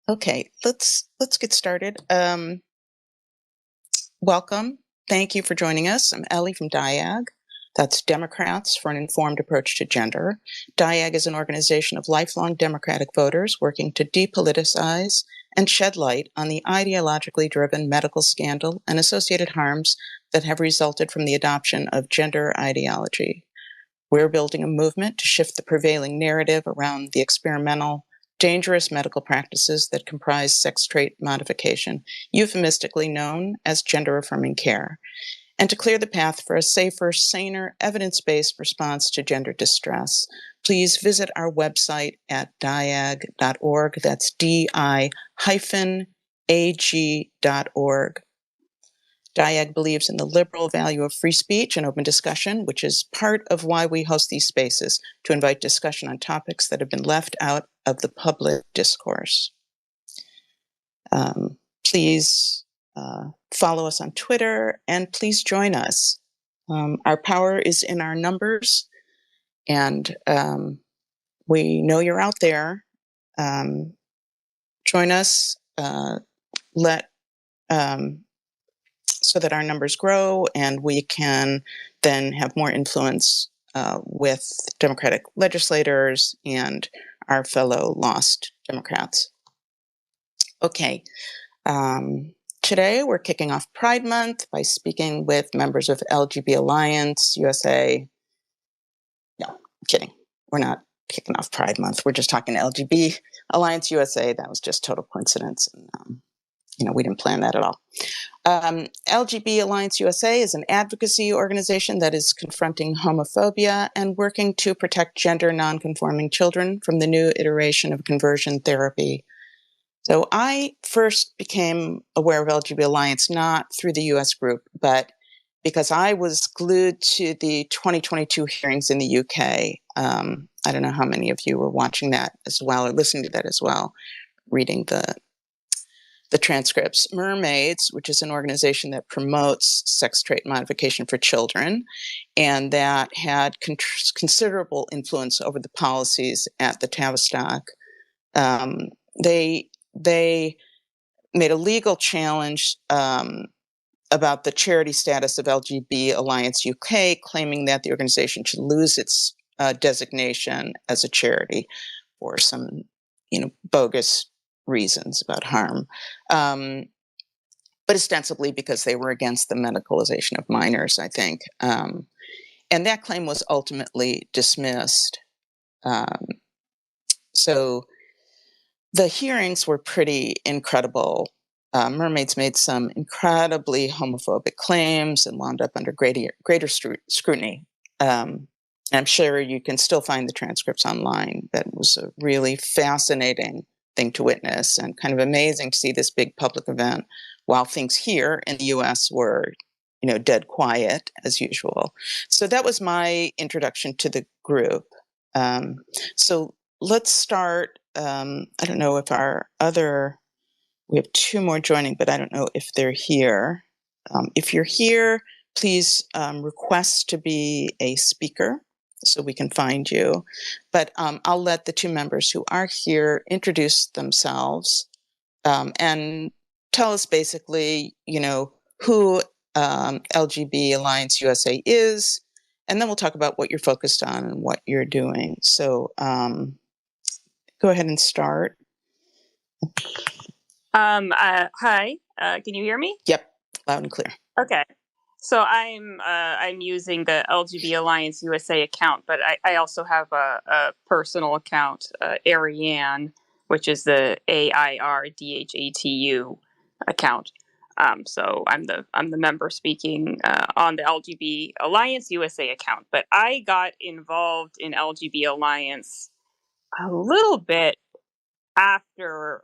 Okay, let's get started. Welcome. Thank you for joining us. I'm Ellie from DIAG. That's Democrats for an Informed Approach to Gender. DIAG is an organization of lifelong Democratic voters working to depoliticize and shed light on the ideologically driven medical scandal and associated harms that have resulted from the adoption of gender ideology. We're building a movement to shift the prevailing narrative around the experimental, dangerous medical practices that comprise sex trait modification, euphemistically known as gender-affirming care, and to clear the path for a safer, saner, evidence-based response to gender distress. Please visit our website at diag.org. That's di-ag.org. DIAG believes in the liberal value of free speech and open discussion, which is part of why we host these spaces, to invite discussion on topics that have been left out of the public discourse. Please follow us on Twitter, and please join us. Our power is in our numbers, and we know you're out there. Join us. So that our numbers grow and we can then have more influence with Democratic legislators and our fellow lost Democrats. Okay, today we're kicking off Pride Month by speaking with members of LGB Alliance USA. No, I'm kidding. We're not kicking off Pride Month. We're just talking LGB Alliance USA. That was just total coincidence. And, we didn't plan that at all. LGB Alliance USA is an advocacy organization that is confronting homophobia and working to protect gender nonconforming children from the new iteration of conversion therapy. So I first became aware of LGB Alliance not through the US group, but because I was glued to the 2022 hearings in the UK. I don't know how many of you were watching that as well or listening to that as well, reading the transcripts. Mermaids, which is an organization that promotes sex trait modification for children, and that had considerable influence over the policies at the Tavistock. They made a legal challenge about the charity status of LGB Alliance UK, claiming that the organization should lose its designation as a charity for some, bogus reasons about harm, but ostensibly because they were against the medicalization of minors, I think. And that claim was ultimately dismissed. So the hearings were pretty incredible. Mermaids made some incredibly homophobic claims and wound up under greater scrutiny. I'm sure you can still find the transcripts online. That was a really fascinating thing to witness and kind of amazing to see this big public event while things here in the US were, dead quiet as usual. So that was my introduction to the group. So let's start. I don't know if we have two more joining, but I don't know if they're here. If you're here, please request to be a speaker so we can find you. But I'll let the two members who are here introduce themselves and tell us basically, who LGB Alliance USA is, and then we'll talk about what you're focused on and what you're doing. So go ahead and start. Hi, can you hear me? Yep, loud and clear. Okay. So I'm using the LGB Alliance USA account, but I also have a personal account, Ariane, which is the AIRDHATU account. So I'm the member speaking on the LGB Alliance USA account. But I got involved in LGB Alliance a little bit after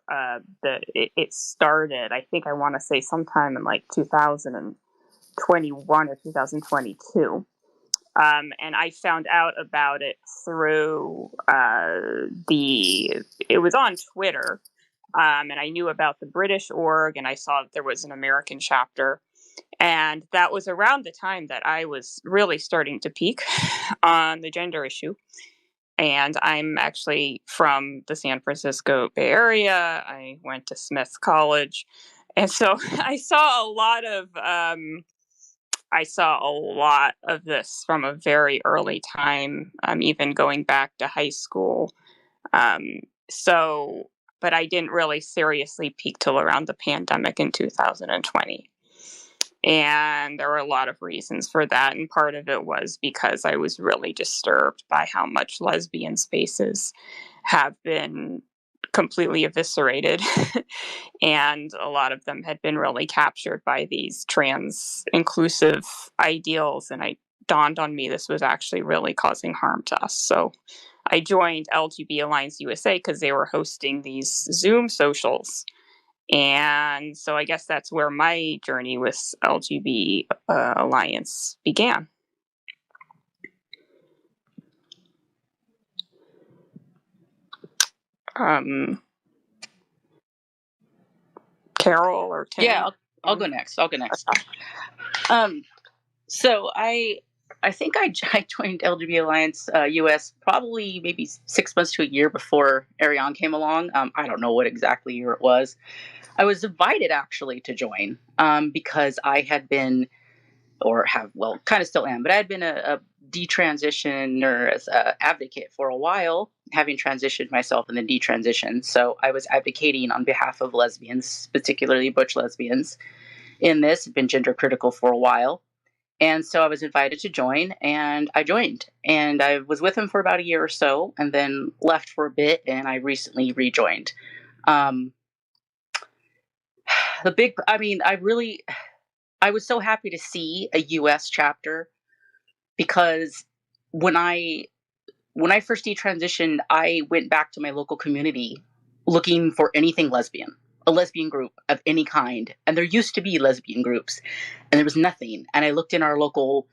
it started. I think I want to say sometime in like 2021 or 2022. And I found out about it through it was on Twitter. And I knew about the British org, and I saw that there was an American chapter. And that was around the time that I was really starting to peak on the gender issue. and I'm actually from the San Francisco Bay Area. I went to Smith College, and so I saw a lot of this from a very early time, even going back to high school. Um, so, but I didn't really seriously peak till around the pandemic in 2020. And there were a lot of reasons for that. And part of it was because I was really disturbed by how much lesbian spaces have been completely eviscerated. And a lot of them had been really captured by these trans inclusive ideals. And it dawned on me this was actually really causing harm to us. So I joined LGB Alliance USA because they were hosting these Zoom socials. And so I guess that's where my journey with LGB Alliance began. Carol or Tim? Yeah, I'll go next. So I think I joined LGB Alliance US probably maybe 6 months to a year before Ariane came along. I don't know what exactly year it was. I was invited actually to join because I had been, or have, well, kind of still am, but I had been a detransition nurse advocate for a while, having transitioned myself and then detransitioned. So I was advocating on behalf of lesbians, particularly butch lesbians, in this, been gender critical for a while. And so I was invited to join, and I joined. And I was with him for about a year or so, and then left for a bit, and I recently rejoined. I was so happy to see a US chapter, because when I first detransitioned, I went back to my local community looking for anything lesbian, a lesbian group of any kind. And there used to be lesbian groups, and there was nothing. And I looked in our local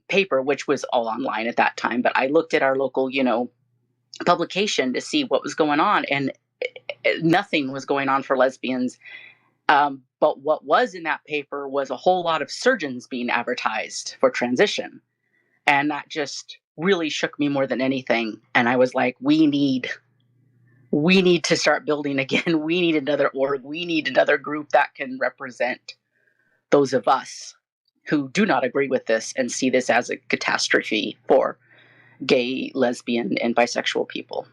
paper, which was all online at that time, but I looked at our local, publication to see what was going on, and nothing was going on for lesbians. But what was in that paper was a whole lot of surgeons being advertised for transition. And that just really shook me more than anything. And I was like, we need to start building again. We need another org. We need another group that can represent those of us who do not agree with this and see this as a catastrophe for gay, lesbian, and bisexual people.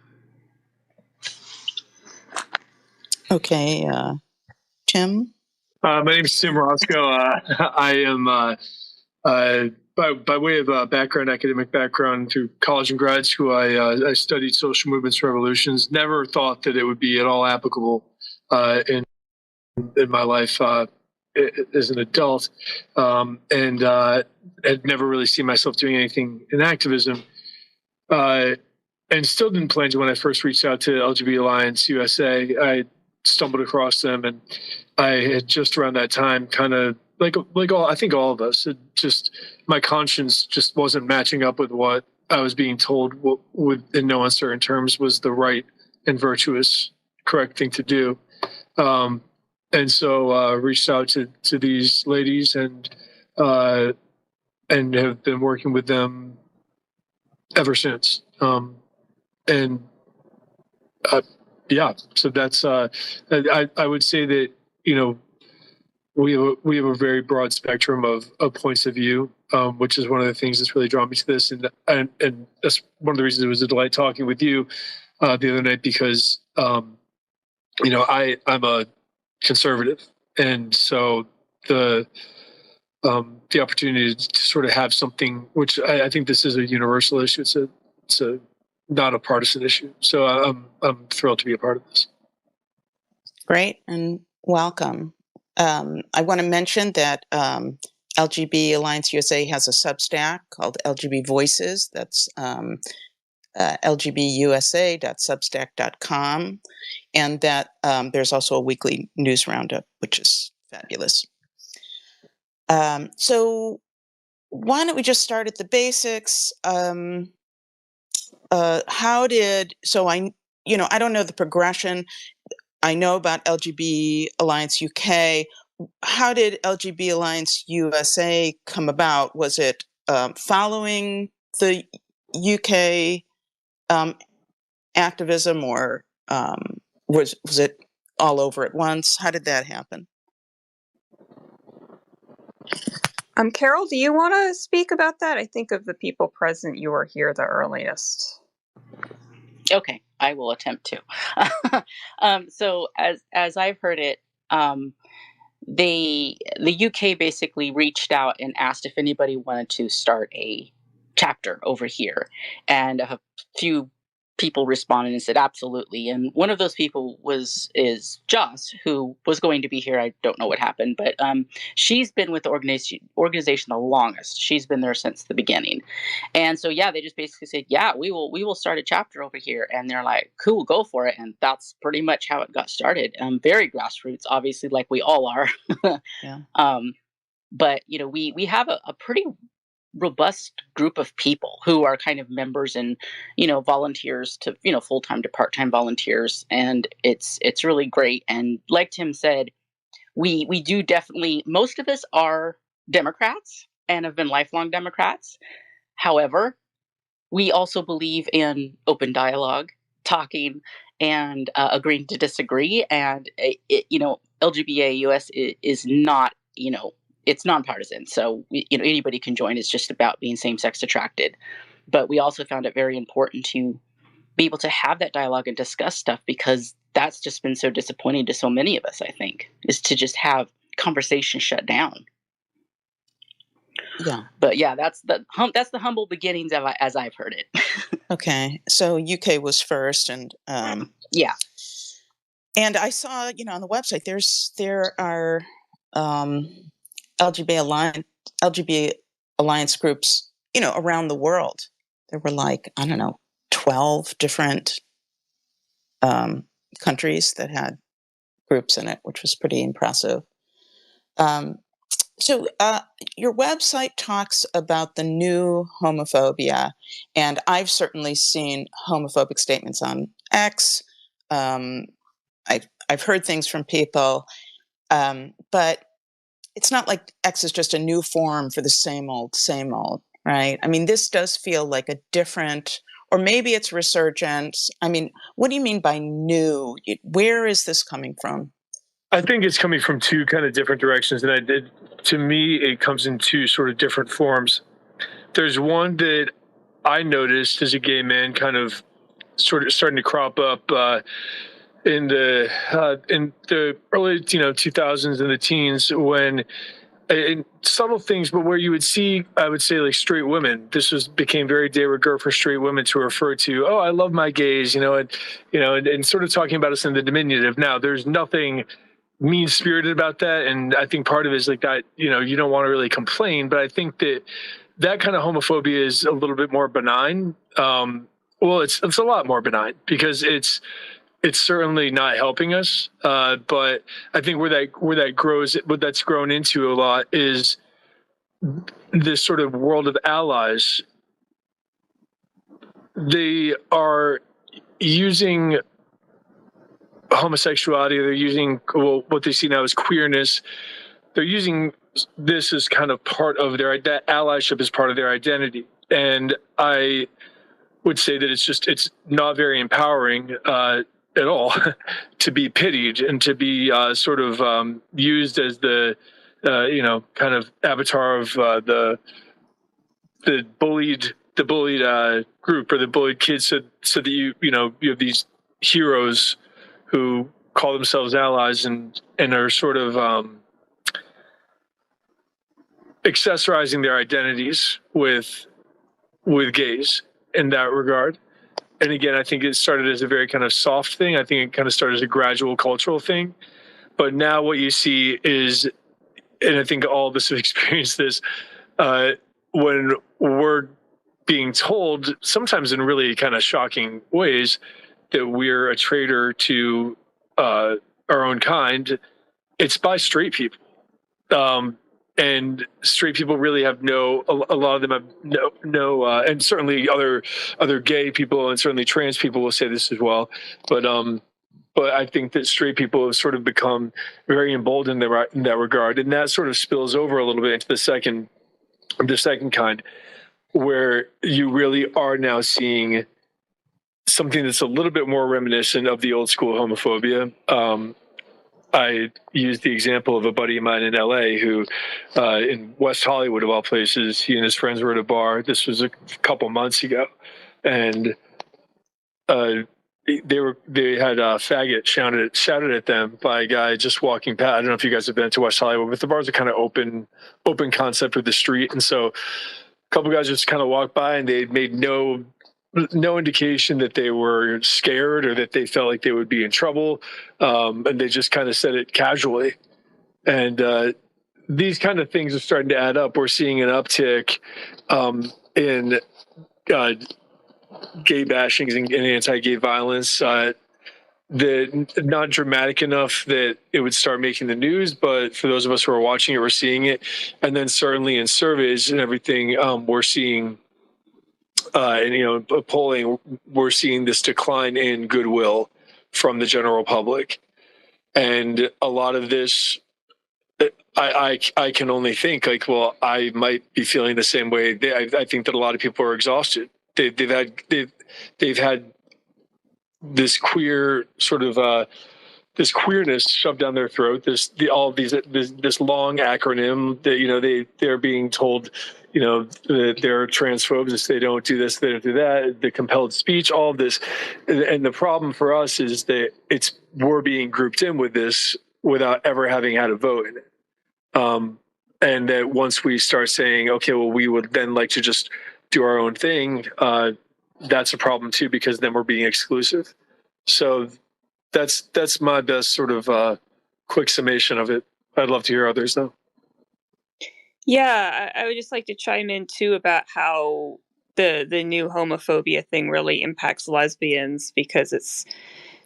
Okay, Tim? My name is Tim Roscoe. I am, by way of academic background, through college and grad school, I studied social movements and revolutions. Never thought that it would be at all applicable in my life as an adult, and had never really seen myself doing anything in activism. And still didn't plan to when I first reached out to LGB Alliance USA. I stumbled across them, and I had just around that time kind of like I think all of us, it just, my conscience just wasn't matching up with what I was being told in no uncertain terms was the right and virtuous, correct thing to do. And so reached out to these ladies and have been working with them ever since. Yeah, so that's I would say that, we have a very broad spectrum of points of view, which is one of the things that's really drawn me to this, and that's one of the reasons it was a delight talking with you the other night, because I'm a conservative, and so the opportunity to sort of have something, which I think this is a universal issue. It's a not a partisan issue. So I'm thrilled to be a part of this. Great, and welcome. I want to mention that LGB Alliance USA has a Substack called LGB Voices. That's lgbusa.substack.com. And that there's also a weekly news roundup, which is fabulous. So why don't we just start at the basics? I don't know the progression. I know about LGB Alliance UK. How did LGB Alliance USA come about? Was it following the UK activism, or was it all over at once? How did that happen? Carol, do you want to speak about that? I think of the people present, you were here the earliest. Okay, I will attempt to. So as I've heard it, the UK basically reached out and asked if anybody wanted to start a chapter over here, and a few people responded and said absolutely. And one of those people is Joss, who was going to be here. I don't know what happened, but she's been with the organization the longest. She's been there since the beginning. And so yeah, they just basically said, yeah, we will start a chapter over here. And they're like, cool, go for it. And that's pretty much how it got started. Very grassroots, obviously, like we all are. Yeah. But we have a pretty robust group of people who are kind of members and volunteers to full-time to part-time volunteers, and it's really great. And like Tim said, we do definitely, most of us are Democrats and have been lifelong Democrats. However, we also believe in open dialogue, talking, and agreeing to disagree. And LGBA US is not, it's nonpartisan. So anybody can join. It's just about being same-sex attracted. But we also found it very important to be able to have that dialogue and discuss stuff, because that's just been so disappointing to so many of us, I think, is to just have conversation shut down. Yeah. But yeah, that's the humble beginnings of, as I've heard it. Okay. So UK was first, and yeah. And I saw, on the website, there are LGB Alliance groups, around the world. There were 12 different countries that had groups in it, which was pretty impressive. So your website talks about the new homophobia, and I've certainly seen homophobic statements on X. I've heard things from people, but it's not like X is just a new form for the same old, right? I mean, this does feel like a different, or maybe it's resurgence. I mean, what do you mean by new? Where is this coming from? I think it's coming from two kind of different directions. And to me, it comes in two sort of different forms. There's one that I noticed as a gay man kind of sort of starting to crop up in the early 2000s and the teens, when in subtle things, but where you would see, I would say, like straight women. This became very de rigueur for straight women to refer to, oh, I love my gays, and sort of talking about us in the diminutive. Now, there's nothing mean-spirited about that, and I think part of it is like that, you don't want to really complain, but I think that kind of homophobia is a little bit more benign. Well, it's a lot more benign, because it's certainly not helping us. But I think where that grows, what that's grown into a lot is this sort of world of allies. They are using homosexuality. They're using what they see now as queerness. They're using this as kind of part of that allyship as part of their identity. And I would say that it's not very empowering at all to be pitied and to be sort of used as the kind of avatar of the bullied group, or the bullied kids, so that you have these heroes who call themselves allies and are sort of accessorizing their identities with gays in that regard. And again, I think it started as a very kind of soft thing. I think it kind of started as a gradual cultural thing. But now what you see is, and I think all of us have experienced this, when we're being told, sometimes in really kind of shocking ways, that we're a traitor to our own kind, it's by straight people. And straight people really have a lot of them have no, and certainly other gay people and certainly trans people will say this as well. But I think that straight people have sort of become very emboldened in that regard. And that sort of spills over a little bit into the second kind, where you really are now seeing something that's a little bit more reminiscent of the old school homophobia. I used the example of a buddy of mine in LA who, in West Hollywood of all places, he and his friends were at a bar. This was a couple months ago, and they had a faggot shouted at them by a guy just walking past. I don't know if you guys have been to West Hollywood, but the bars are kind of open concept with the street, and so a couple guys just kind of walked by, and they made no indication that they were scared or that they felt like they would be in trouble. And they just kind of said it casually. And these kind of things are starting to add up. We're seeing an uptick in gay bashings and anti-gay violence. Not dramatic enough that it would start making the news, but for those of us who are watching it, we're seeing it. And then certainly in surveys and everything, we're seeing and polling, we're seeing this decline in goodwill from the general public, and a lot of this, I can only think like, well, I might be feeling the same way. I think that a lot of people are exhausted. They've had this queer sort of this queerness shoved down their throat. This long acronym that they're being told. That they're transphobes if they don't do this, they don't do that, the compelled speech, all of this. And the problem for us is that we're being grouped in with this without ever having had a vote in it. And that once we start saying, okay, well, we would then like to just do our own thing, that's a problem too, because then we're being exclusive. So that's my best sort of quick summation of it. I'd love to hear others though. Yeah, I would just like to chime in too about how the new homophobia thing really impacts lesbians, because it's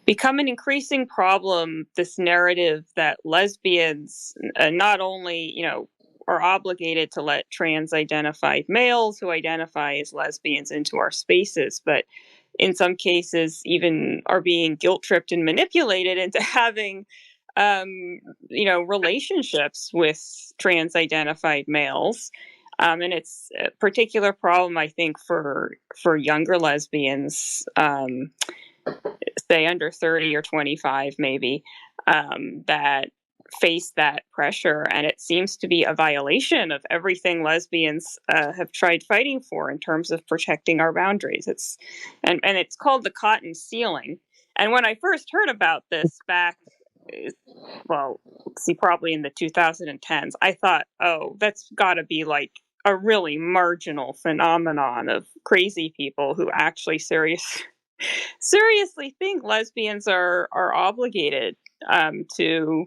become an increasing problem, this narrative that lesbians not only, are obligated to let trans-identified males who identify as lesbians into our spaces, but in some cases even are being guilt-tripped and manipulated into having relationships with trans-identified males. And it's a particular problem, I think, for younger lesbians, say under 30 or 25 maybe, that face that pressure. And it seems to be a violation of everything lesbians have tried fighting for in terms of protecting our boundaries. It's called the cotton ceiling. And when I first heard about this back, probably in the 2010s, I thought, oh, that's got to be like a really marginal phenomenon of crazy people who actually seriously think lesbians are obligated to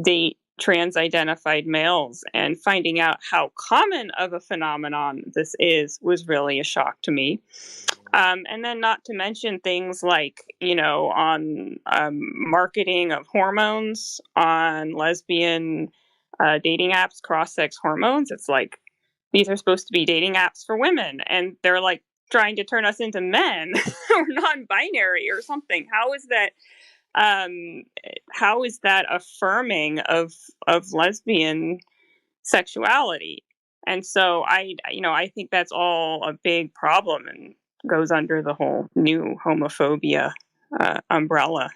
date trans-identified males. And finding out how common of a phenomenon this was really a shock to me. And then not to mention things like, on marketing of hormones on lesbian dating apps, cross-sex hormones. It's like, these are supposed to be dating apps for women, and they're like trying to turn us into men or non-binary or something. How is that affirming of lesbian sexuality? And so I think that's all a big problem and goes under the whole new homophobia umbrella.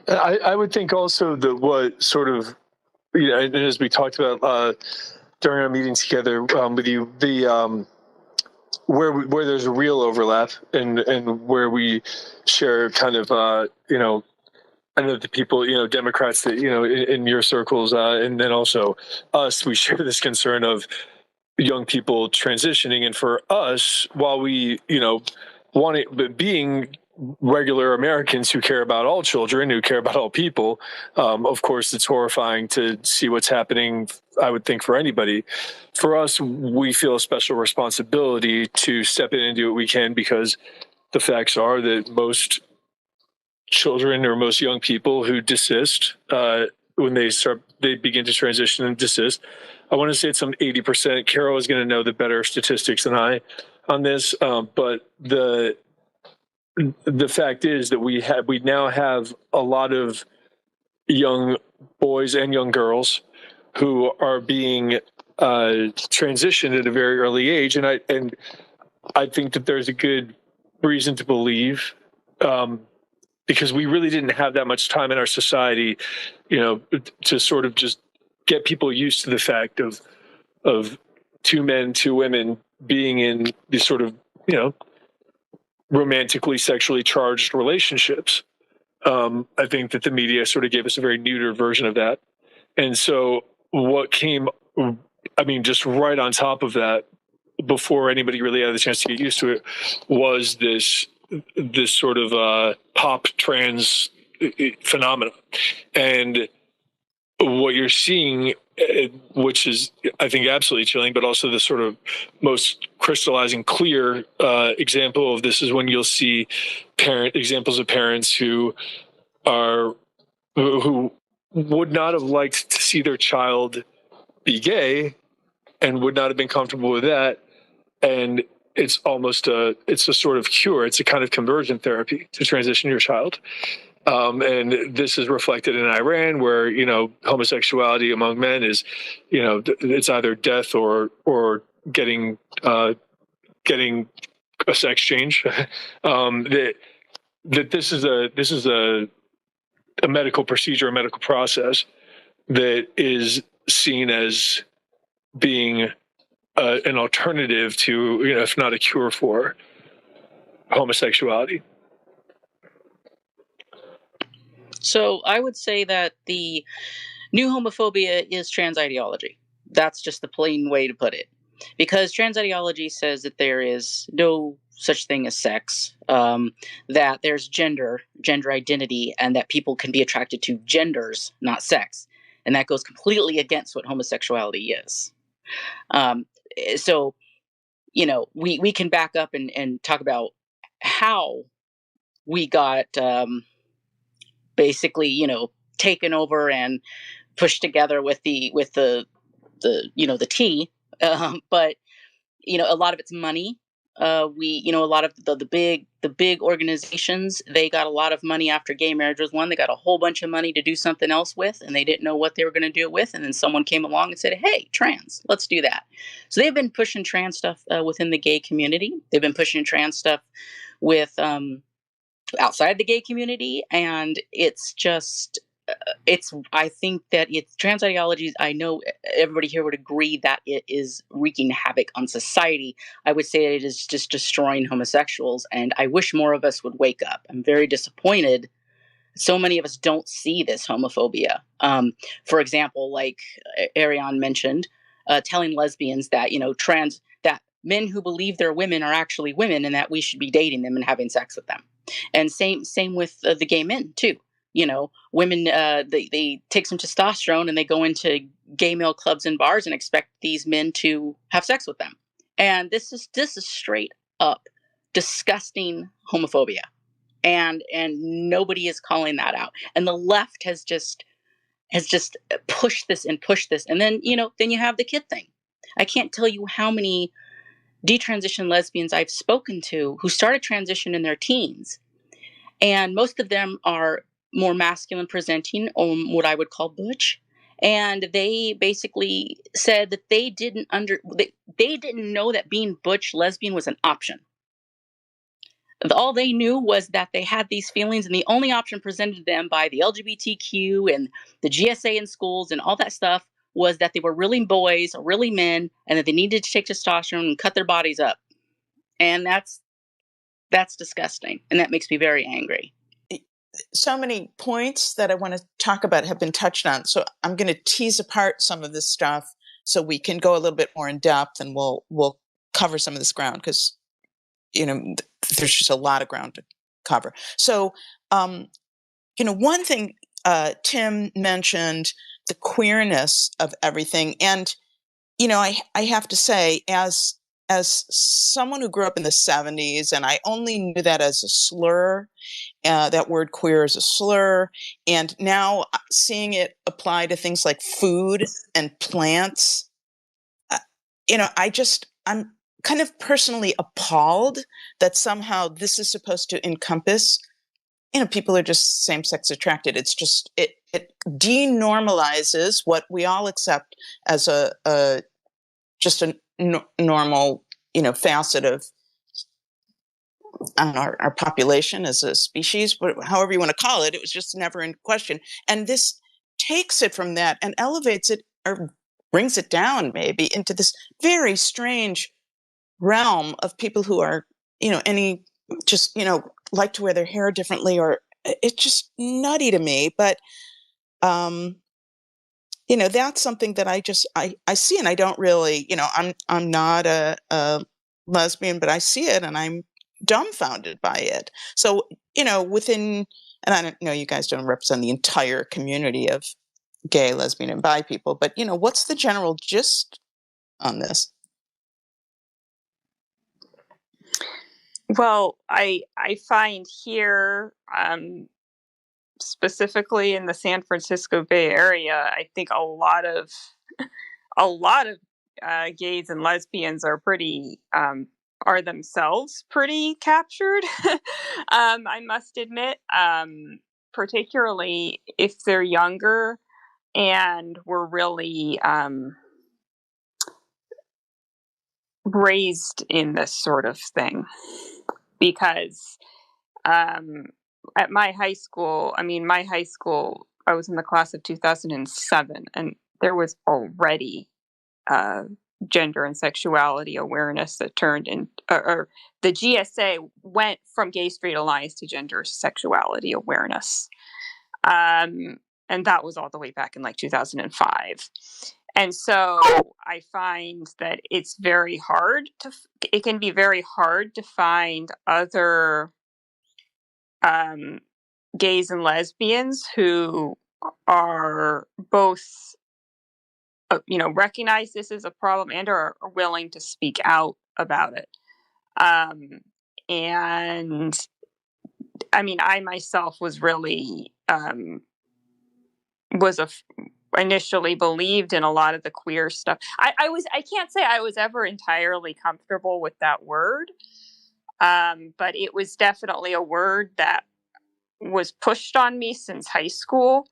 I would think also that what sort of, and as we talked about during our meeting together with you, the where there's a real overlap and where we share kind of I know the people, Democrats that in your circles, and then also us, we share this concern of young people transitioning. And for us, while we want it, but being regular Americans who care about all children, who care about all people, of course, it's horrifying to see what's happening, I would think, for anybody. For us, we feel a special responsibility to step in and do what we can, because the facts are that most children or most young people who desist, when they begin to transition and desist, I want to say it's some 80%. Carol is going to know the better statistics than I on this, but the fact is that we now have a lot of young boys and young girls who are being transitioned at a very early age, and I think that there's a good reason to believe because we really didn't have that much time in our society, to sort of just get people used to the fact of two men, two women being in these sort of, romantically, sexually charged relationships. I think that the media sort of gave us a very neuter version of that. And so what came, just right on top of that, before anybody really had the chance to get used to it, was this sort of pop trans phenomenon. And what you're seeing, which is, I think, absolutely chilling, but also the sort of most crystallizing, clear example of this is when you'll see examples of parents who would not have liked to see their child be gay and would not have been comfortable with that. And it's a sort of cure. It's a kind of conversion therapy to transition your child. And this is reflected in Iran, where, homosexuality among men is, it's either death or getting a sex change. That this is a medical procedure, a medical process that is seen as being an alternative to, if not a cure for homosexuality. So I would say that the new homophobia is trans ideology. That's just the plain way to put it. Because trans ideology says that there is no such thing as sex, that there's gender identity, and that people can be attracted to genders, not sex. And that goes completely against what homosexuality is. So, we can back up and talk about how we got basically, taken over and pushed together with the the T. But a lot of it's money. A lot of the big organizations, they got a lot of money after gay marriage was won. They got a whole bunch of money to do something else with, and they didn't know what they were going to do it with. And then someone came along and said, "Hey, trans, let's do that." So they've been pushing trans stuff within the gay community. They've been pushing trans stuff with outside the gay community, and it's just I think that it's trans ideologies. I know everybody here would agree that it is wreaking havoc on society. I would say it is just destroying homosexuals, and I wish more of us would wake up. I'm very disappointed so many of us don't see this homophobia. For example, like Ariane mentioned, telling lesbians that that men who believe they're women are actually women, and that we should be dating them and having sex with them. And same with the gay men too. Women, they take some testosterone and they go into gay male clubs and bars and expect these men to have sex with them. And this is straight up disgusting homophobia. And nobody is calling that out. And the left has just pushed this. And then, then you have the kid thing. I can't tell you how many detransition lesbians I've spoken to who started transition in their teens. And most of them are more masculine presenting, or what I would call butch. And they basically said that they didn't know that being butch lesbian was an option. All they knew was that they had these feelings, and the only option presented to them by the LGBTQ and the GSA in schools and all that stuff was that they were really boys or really men, and that they needed to take testosterone and cut their bodies up. And that's disgusting, and that makes me very angry. So many points that I want to talk about have been touched on. So I'm going to tease apart some of this stuff so we can go a little bit more in depth, and we'll cover some of this ground, because there's just a lot of ground to cover. So one thing Tim mentioned, the queerness of everything, and I have to say, as someone who grew up in the 70s, and I only knew that as a slur, that word queer is a slur, and now seeing it apply to things like food and plants, I'm kind of personally appalled that somehow this is supposed to encompass, people are just same-sex attracted. It's just, it denormalizes what we all accept as just a normal, facet of on our population as a species, however you want to call it. It was just never in question. And this takes it from that and elevates it, or brings it down maybe into this very strange realm of people who are, like to wear their hair differently, or it's just nutty to me. But that's something that I see, and I don't really, I'm not a lesbian, but I see it and I'm dumbfounded by it. So, and I don't know, you guys don't represent the entire community of gay, lesbian, and bi people, but what's the general gist on this? Well, I find here, specifically in the San Francisco Bay Area, I think a lot of gays and lesbians are are themselves pretty captured. I must admit, particularly if they're younger and were really raised in this sort of thing. Because at my high school, I was in the class of 2007, and there was already gender and sexuality awareness that turned in, or the GSA went from Gay Straight Alliance to gender sexuality awareness. And that was all the way back in like 2005. And so I find that it can be very hard to find other gays and lesbians who are both, recognize this as a problem and are willing to speak out about it. And I mean, I myself was really, initially believed in a lot of the queer stuff. I can't say I was ever entirely comfortable with that word. But it was definitely a word that was pushed on me since high school.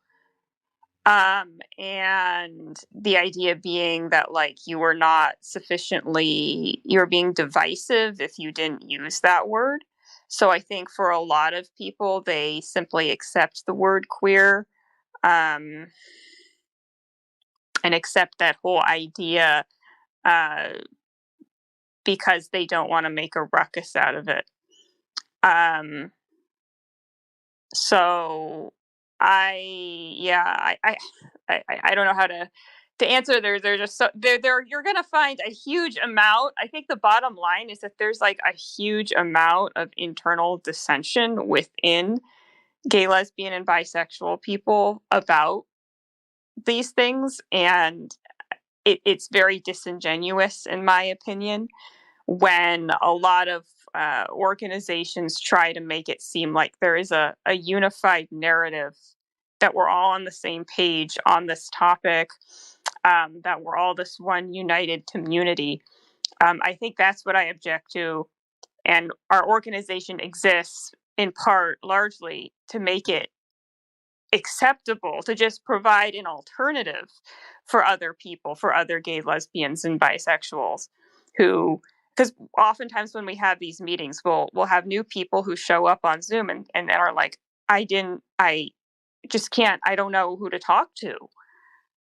And the idea being that you were being divisive if you didn't use that word. So I think for a lot of people, they simply accept the word queer, and accept that whole idea, because they don't want to make a ruckus out of it. So I don't know how to answer. They're just so you're going to find a huge amount. I think the bottom line is that there's a huge amount of internal dissension within gay, lesbian, and bisexual people about these things, and it's very disingenuous, in my opinion, when a lot of organizations try to make it seem like there is a unified narrative, that we're all on the same page on this topic, that we're all this one united community. I think that's what I object to. And our organization exists in part, largely, to make it acceptable, to just provide an alternative for other people, for other gay, lesbians, and bisexuals because oftentimes when we have these meetings, we'll have new people who show up on Zoom and are like, I just can't, I don't know who to talk to.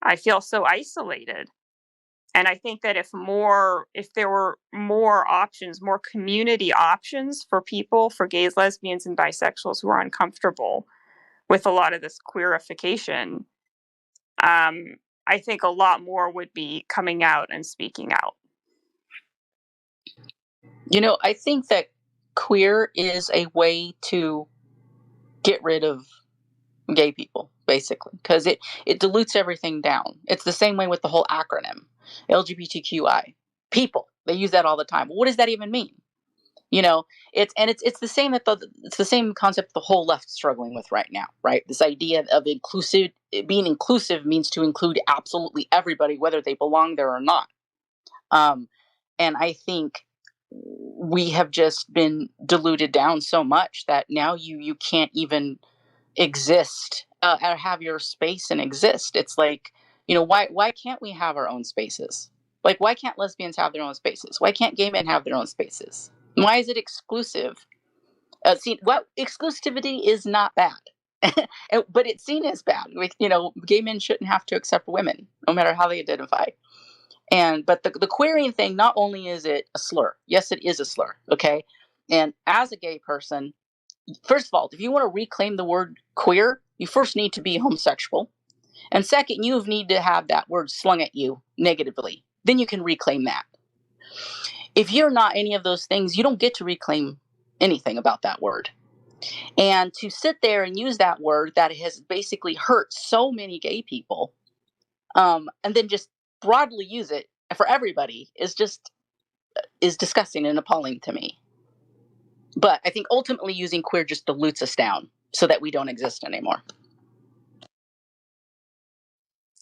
I feel so isolated. And I think that if there were more options, more community options for people, for gays, lesbians, and bisexuals who are uncomfortable with a lot of this queerification, I think a lot more would be coming out and speaking out. I think that queer is a way to get rid of gay people, basically, because it dilutes everything down. It's the same way with the whole acronym, LGBTQI. People, they use that all the time. What does that even mean? It's the same it's the same concept the whole left's struggling with right now, right? This idea of being inclusive means to include absolutely everybody, whether they belong there or not. And I think we have just been diluted down so much that now you can't even exist, or have your space and exist. It's like, why can't we have our own spaces? Like, why can't lesbians have their own spaces? Why can't gay men have their own spaces? Why is it exclusive See, what exclusivity is not bad, but it's seen as bad. Gay men shouldn't have to accept women, no matter how they identify. But the queering thing, not only is it a slur, yes, it is a slur, okay? And as a gay person, first of all, if you want to reclaim the word queer, you first need to be homosexual. And second, you need to have that word slung at you negatively. Then you can reclaim that. If you're not any of those things, you don't get to reclaim anything about that word. And to sit there and use that word that has basically hurt so many gay people, and then just broadly use it for everybody is disgusting and appalling to me. But I think ultimately using queer just dilutes us down so that we don't exist anymore.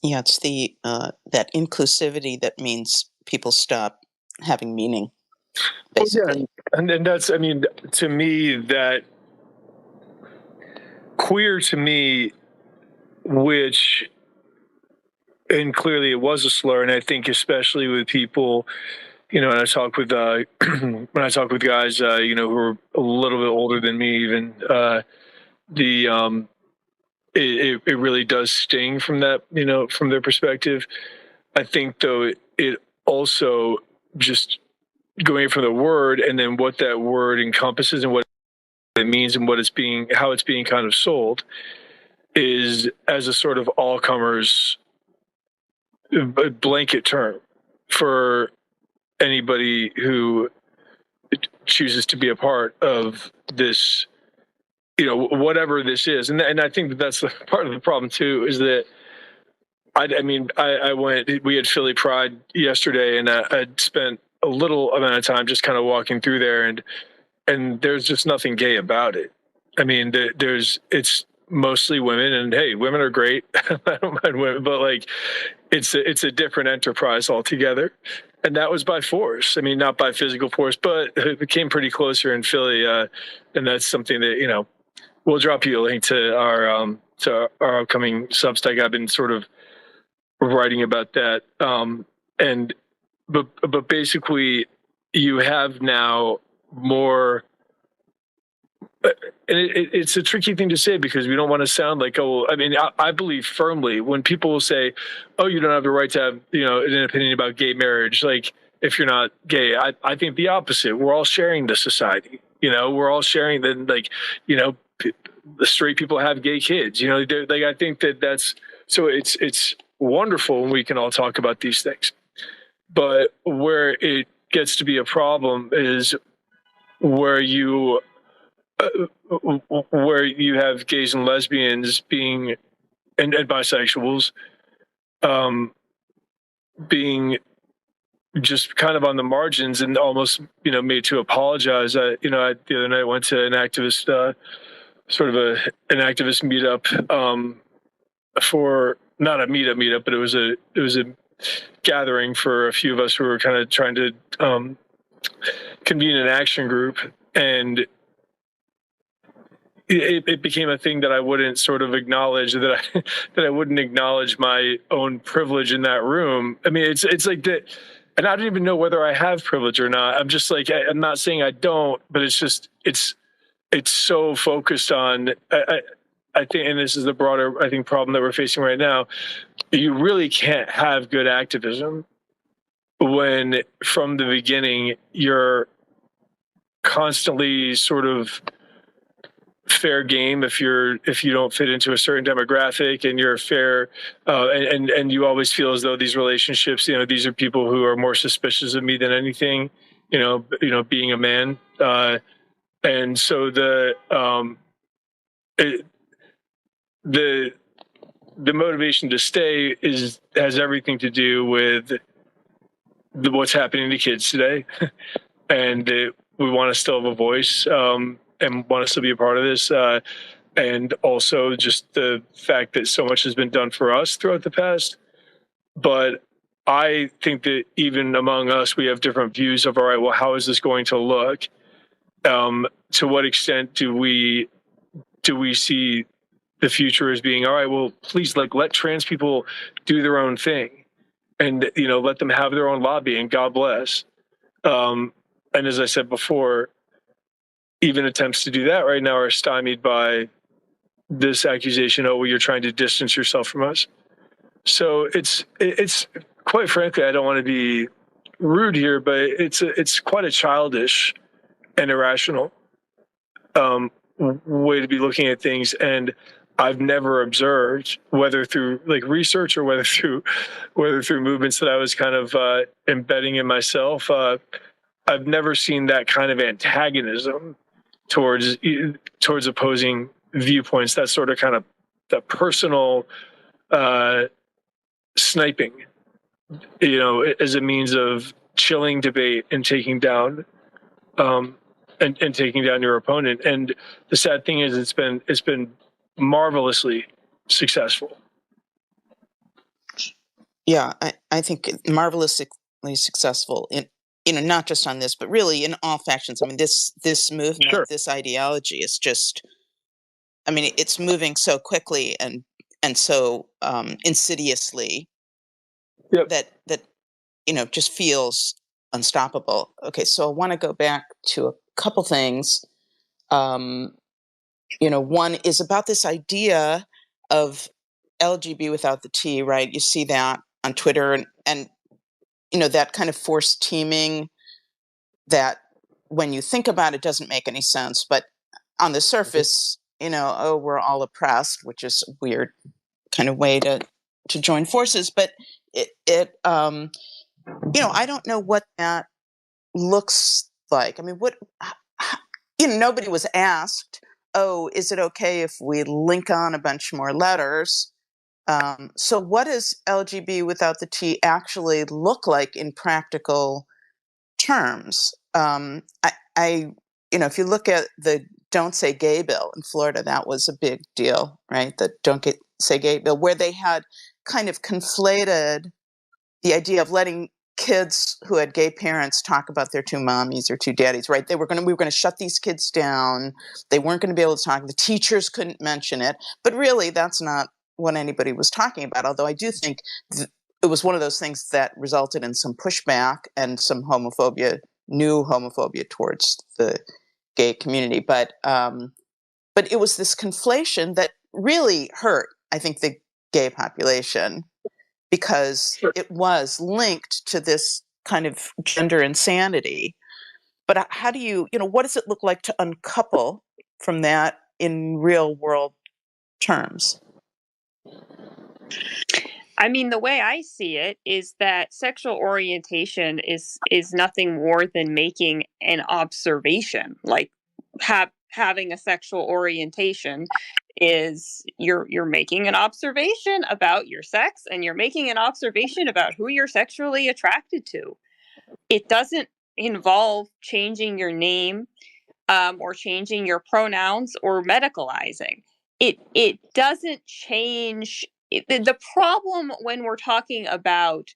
Yeah, it's the that inclusivity that means people stop having meaning, basically. Yeah, and that's, I mean, to me, that queer to me, which, and clearly it was a slur, and I think especially with people, when I talk with when I talk with guys, who are a little bit older than me, even it really does sting from that, from their perspective. I think though it also just going from the word and then what that word encompasses and what it means and how it's being kind of sold is as a sort of all comers blanket term for anybody who chooses to be a part of this, whatever this is. And I think that's the part of the problem too, is that we had Philly Pride yesterday, and I spent a little amount of time just kind of walking through there, and there's just nothing gay about it. I mean, it's mostly women, and hey, women are great. I don't mind women, but like, it's a different enterprise altogether. And that was by force. I mean, not by physical force, but it came pretty close here in Philly. And that's something that, we'll drop you a link to our upcoming Substack. I've been sort of writing about that. But basically you have now more, and it's a tricky thing to say because we don't want to sound like, I believe firmly when people will say, oh, you don't have the right to have, an opinion about gay marriage. Like if you're not gay, I think the opposite. We're all sharing the society, we're all sharing the straight people have gay kids, I think that's, so it's wonderful when we can all talk about these things. But where it gets to be a problem is where you have gays and lesbians being and bisexuals being just kind of on the margins and almost made to apologize. The other night went to an activist an activist meetup for not a meetup, but it was a gathering for a few of us who were kind of trying to convene an action group, and it became a thing that I wouldn't sort of acknowledge, that I wouldn't acknowledge my own privilege in that room. I mean, it's like that, and I don't even know whether I have privilege or not. I'm just like, I'm not saying I don't, but it's just it's so focused on. I think, and this is the broader, problem that we're facing right now. You really can't have good activism when, from the beginning, you're constantly sort of fair game if you don't fit into a certain demographic, and you're fair, and you always feel as though these relationships, these are people who are more suspicious of me than anything, being a man, and so the motivation to stay has everything to do with what's happening to kids today, and we want to still have a voice, and want to still be a part of this, and also just the fact that so much has been done for us throughout the past. But I think that even among us, we have different views of, all right, well, how is this going to look? To what extent do we see the future as being, all right, well, please, let trans people do their own thing, and let them have their own lobby, and God bless. And as I said before, even attempts to do that right now are stymied by this accusation, oh, well, you're trying to distance yourself from us. So it's quite frankly, I don't want to be rude here, but it's quite a childish and irrational way to be looking at things. And I've never observed, whether through like research or whether through movements that I was kind of embedding in myself, I've never seen that kind of antagonism towards opposing viewpoints. That sort of kind of the personal sniping, as a means of chilling debate and taking down and taking down your opponent. And the sad thing is, it's been marvelously successful. Yeah, I think marvelously successful in not just on this, but really in all factions. I mean, this movement, Sure. This ideology is just, I mean, it's moving so quickly and so insidiously. Yep. that just feels unstoppable. Okay, so I want to go back to a couple things. One is about this idea of LGB without the T, right? You see that on Twitter and that kind of forced teaming that when you think about it doesn't make any sense, but on the surface, oh, we're all oppressed, which is a weird kind of way to join forces. But I don't know what that looks like. I mean, nobody was asked, oh, is it okay if we link on a bunch more letters? So what does LGB without the T actually look like in practical terms? If you look at the Don't Say Gay bill in Florida, that was a big deal, right? The Say Gay bill, where they had kind of conflated the idea of letting kids who had gay parents talk about their two mommies or two daddies, right? We were going to shut these kids down. They weren't going to be able to talk. The teachers couldn't mention it. But really, that's not what anybody was talking about. Although I do think it was one of those things that resulted in some pushback and some new homophobia towards the gay community. But it was this conflation that really hurt, I think, the gay population, because it was linked to this kind of gender insanity. But how do what does it look like to uncouple from that in real world terms? I mean, the way I see it is that sexual orientation is nothing more than making an observation. Like having a sexual orientation is you're making an observation about your sex, and you're making an observation about who you're sexually attracted to. It doesn't involve changing your name or changing your pronouns or medicalizing. It doesn't change. The problem when we're talking about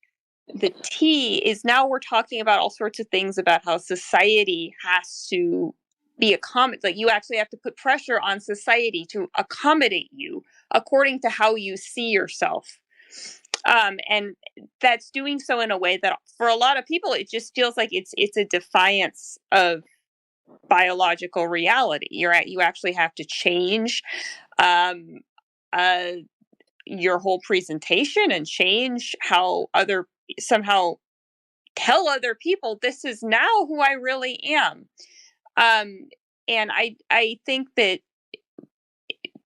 the T is now we're talking about all sorts of things about how society has to be accommodated. Like you actually have to put pressure on society to accommodate you according to how you see yourself. And that's doing so in a way that for a lot of people, it just feels like it's a defiance of biological reality. You actually have to change your whole presentation and change how somehow tell other people this is now who I really am. And I think that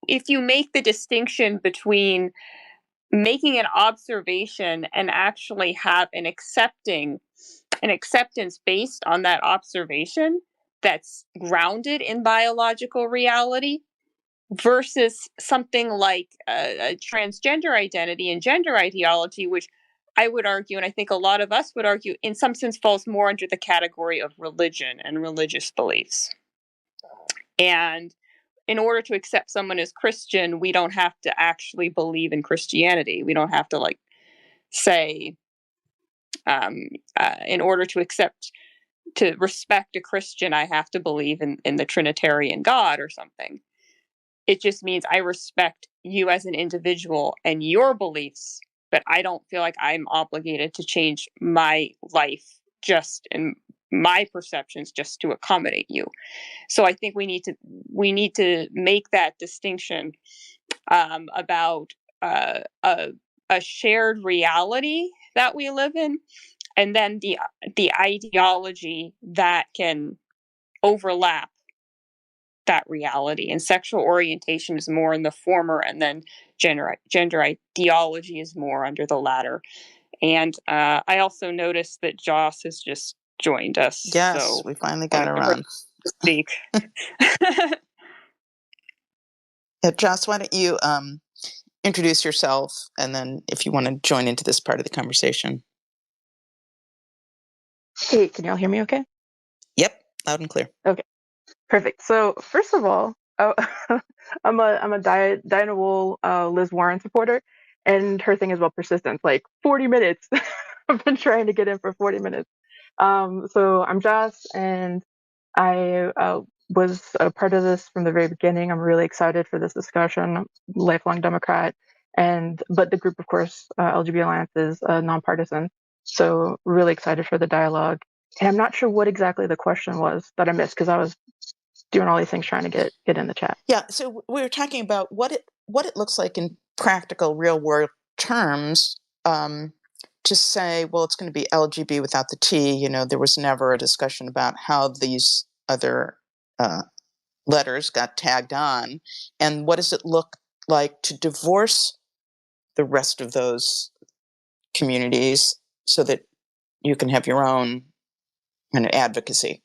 if you make the distinction between making an observation and actually have an acceptance based on that observation that's grounded in biological reality versus something like a transgender identity and gender ideology, which I would argue, and I think a lot of us would argue, in some sense falls more under the category of religion and religious beliefs. And in order to accept someone as Christian, we don't have to actually believe in Christianity. We don't have to say, in order to respect a Christian, I have to believe in the Trinitarian God or something. It just means I respect you as an individual and your beliefs, but I don't feel like I'm obligated to change my life just my perceptions just to accommodate you. So I think we need to make that distinction about a shared reality that we live in, and then the ideology that can overlap that reality. And sexual orientation is more in the former, and then gender ideology is more under the latter. And I also noticed that Joss has just joined us. Yes, so we finally got her on. Speak. Yeah, Joss, why don't you introduce yourself, and then if you want to join into this part of the conversation. Hey, can y'all hear me okay? Yep, loud and clear. Okay, perfect. So first of all, I'm a Diana Wool, Liz Warren supporter, and her thing is about persistence. Like 40 minutes. I've been trying to get in for 40 minutes. So I'm Joss, and I was a part of this from the very beginning. I'm really excited for this discussion. Lifelong Democrat, but the group, of course, LGB Alliance is nonpartisan. So really excited for the dialogue. And I'm not sure what exactly the question was that I missed because I was doing all these things trying to get in the chat. Yeah, so we were talking about what it looks like in practical, real world terms. To say, well, it's going to be LGB without the T. You know, there was never a discussion about how these other letters got tagged on, and what does it look like to divorce the rest of those communities so that you can have your own kind of advocacy.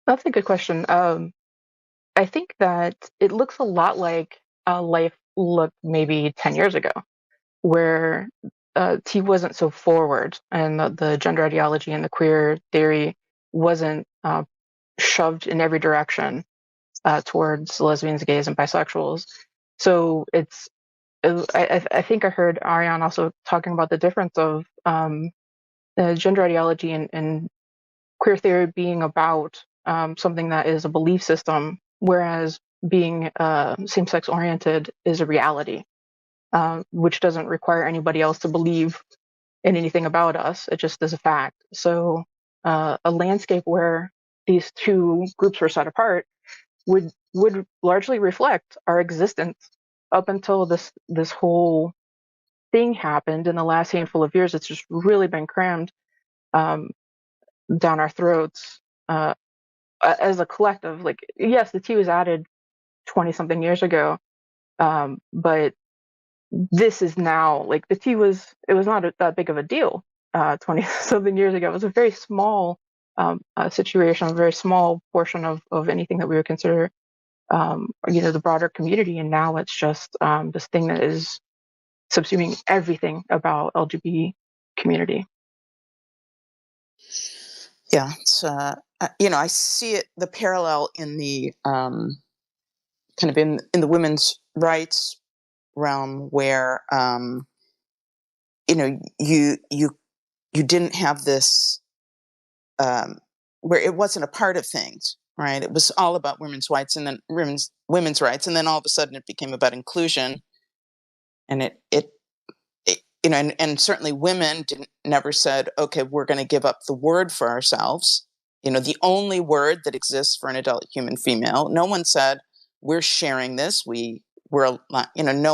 That's a good question. I think that it looks a lot like life looked maybe 10 years ago, where T wasn't so forward, and the gender ideology and the queer theory wasn't shoved in every direction towards lesbians, gays, and bisexuals. So I think I heard Ariane also talking about the difference of the gender ideology and queer theory being about something that is a belief system, whereas being same-sex oriented is a reality, which doesn't require anybody else to believe in anything about us. It just is a fact. So a landscape where these two groups were set apart would largely reflect our existence up until this whole thing happened in the last handful of years. It's just really been crammed down our throats as a collective. Like, yes, the T was added 20 something years ago, but this is now, like, the T was not that big of a deal 20 something years ago. It was a very small situation, a very small portion of anything that we would consider the broader community, and now it's just this thing that is subsuming everything about LGBT community. Yeah, it's I see it, the parallel in the kind of in the women's rights realm, where you didn't have this where it wasn't a part of things, right? It was all about women's rights, and then women's rights, and then all of a sudden it became about inclusion, and it and certainly women never said, okay, we're going to give up the word for ourselves. The only word that exists for an adult human female. No one said, we're sharing this. No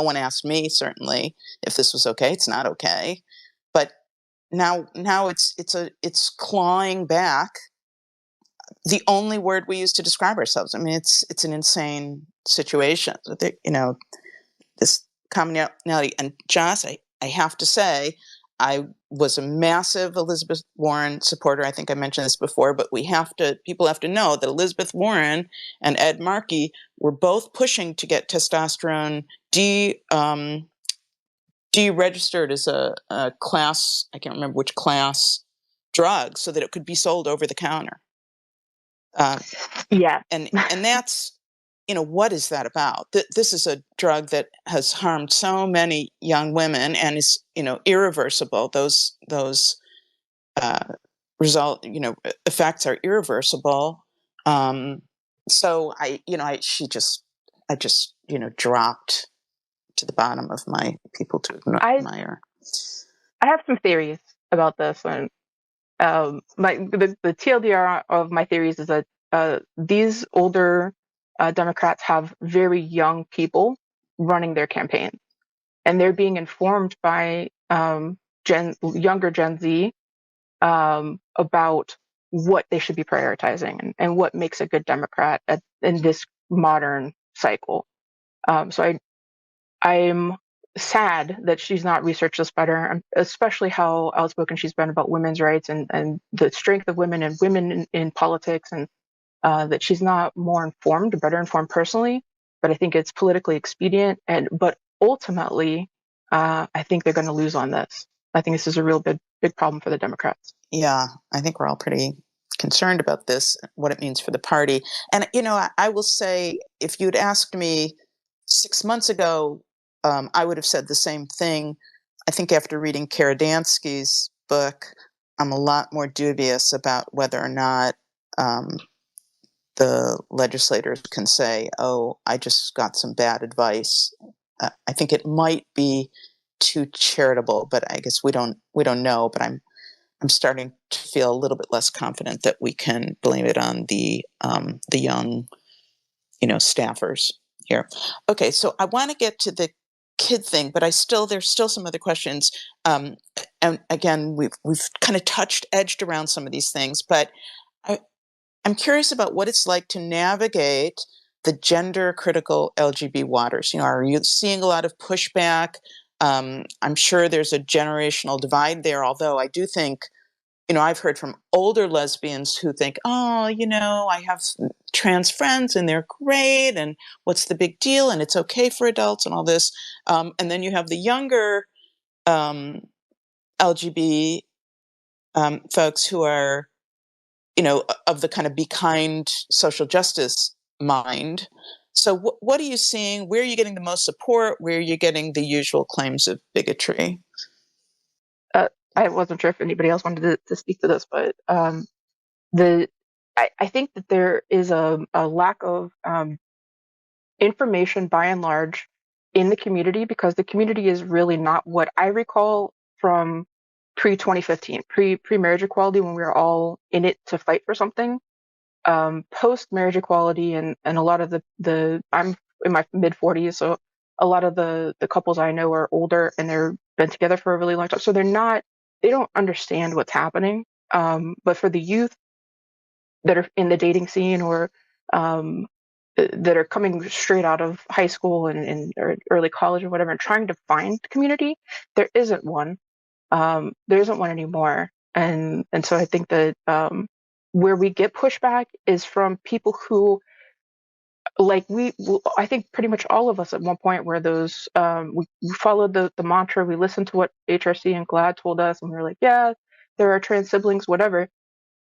one asked me, certainly, if this was okay. It's not okay. But now it's clawing back the only word we use to describe ourselves. I mean, it's an insane situation. This commonality. And Joss, I have to say, I was a massive Elizabeth Warren supporter. I think I mentioned this before, but people have to know that Elizabeth Warren and Ed Markey were both pushing to get testosterone deregistered as a class, I can't remember which class, drug, so that it could be sold over the counter. Yeah. And that's, what is that about? This is a drug that has harmed so many young women and is, irreversible. Those effects are irreversible. So I just dropped to the bottom of my people to admire. I have some theories about this, and The TLDR of my theories is that these older Democrats have very young people running their campaigns, and they're being informed by younger Gen Z about what they should be prioritizing and what makes a good Democrat in this modern cycle. So I'm sad that she's not researched this better, especially how outspoken she's been about women's rights and the strength of women and women in politics, and that she's not more informed, better informed personally. But I think it's politically expedient, but ultimately, I think they're going to lose on this. I think this is a real big problem for the Democrats. Yeah, I think we're all pretty concerned about this, what it means for the party. And, I will say, if you'd asked me 6 months ago, I would have said the same thing. I think after reading Karadansky's book, I'm a lot more dubious about whether or not the legislators can say, "Oh, I just got some bad advice." I think it might be too charitable, but I guess we don't know. But I'm starting to feel a little bit less confident that we can blame it on the young, staffers here. Okay, so I want to get to the kid thing, but there's still some other questions. And again, we've kind of edged around some of these things, but I'm curious about what it's like to navigate the gender critical LGB waters. Are you seeing a lot of pushback? I'm sure there's a generational divide there, although I do think, I've heard from older lesbians who think, oh, I have trans friends and they're great, and what's the big deal? And it's okay for adults and all this. And then you have the younger LGB folks who are, of the kind of be kind social justice mind. So what are you seeing? Where are you getting the most support? Where are you getting the usual claims of bigotry? I wasn't sure if anybody else wanted to speak to this, but I think that there is a lack of information by and large in the community, because the community is really not what I recall from pre-2015, pre-marriage equality, when we were all in it to fight for something. Post-marriage equality and a lot of the I'm in my mid-40s, so a lot of the couples I know are older and they've been together for a really long time, so they don't understand what's happening. But for the youth that are in the dating scene, or um, that are coming straight out of high school or early college or whatever, and trying to find community, there isn't one. There isn't one anymore, and so I think that where we get pushback is from people who, like I think pretty much all of us at one point, where those we followed the mantra, we listened to what HRC and GLAAD told us, and we were like, yeah, there are trans siblings, whatever.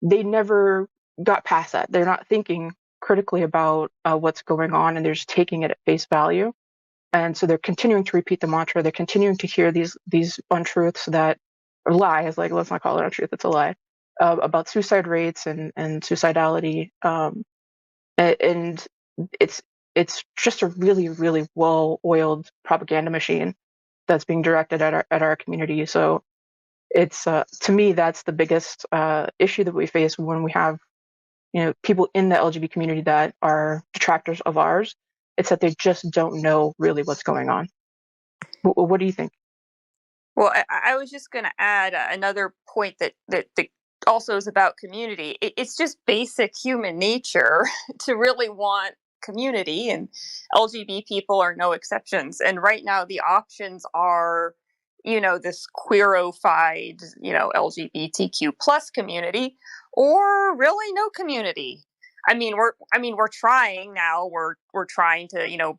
They never got past that. They're not thinking critically about what's going on, and they're just taking it at face value. And so they're continuing to repeat the mantra. They're continuing to hear these untruths or lies, like, let's not call it untruth, it's a lie, about suicide rates and suicidality. And it's just a really, really well-oiled propaganda machine that's being directed at our community. So it's to me, that's the biggest issue that we face when we have people in the LGBT community that are detractors of ours. It's that they just don't know really what's going on. What do you think? Well, I was just going to add another point that also is about community. It's just basic human nature to really want community, and LGBT people are no exceptions. And right now, the options are, this queerified, LGBTQ plus community, or really no community. We're trying now. We're trying to,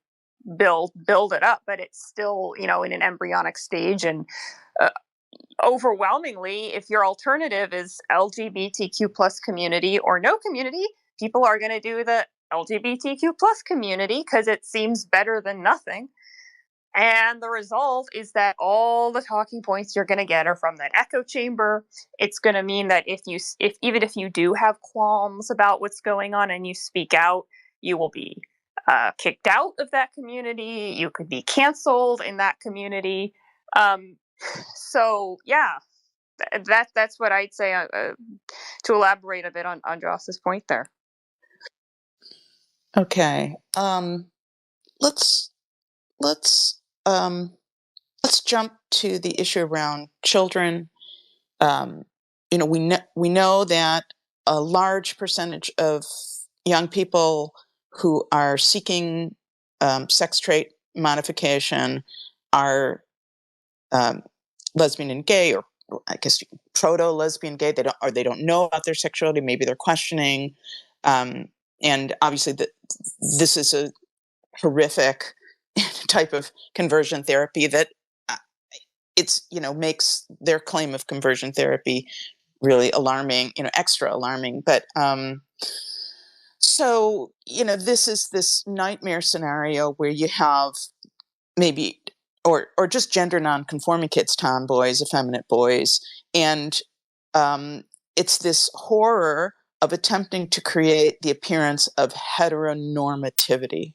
build it up, but it's still, in an embryonic stage. And uh, overwhelmingly, if your alternative is LGBTQ plus community or no community, people are going to do the LGBTQ plus community because it seems better than nothing. And the result is that all the talking points you're going to get are from that echo chamber. It's going to mean that even if you do have qualms about what's going on and you speak out, you will be kicked out of that community. You could be canceled in that community. So yeah, that's what I'd say to elaborate a bit on Joss's point there. Okay. Let's let's let's jump to the issue around children. We know that a large percentage of young people who are seeking sex trait modification are lesbian and gay, or I guess proto-lesbian gay. They don't know about their sexuality. Maybe they're questioning, and obviously this is a horrific type of conversion therapy that makes their claim of conversion therapy really alarming, extra alarming. But so this is this nightmare scenario where you have maybe or just gender non-conforming kids, tomboys, effeminate boys, and it's this horror of attempting to create the appearance of heteronormativity,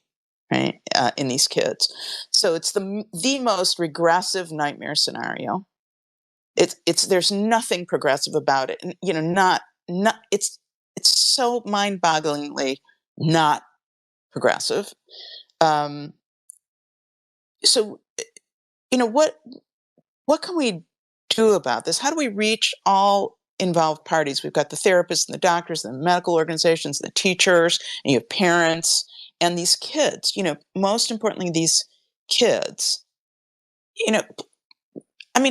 right, in these kids. So it's the most regressive nightmare scenario. It's there's nothing progressive about it, and not it's so mind-bogglingly not progressive. So what can we do about this? How do we reach all involved parties? We've got the therapists and the doctors and the medical organizations, and the teachers, and you have parents and these kids. Most importantly, these kids.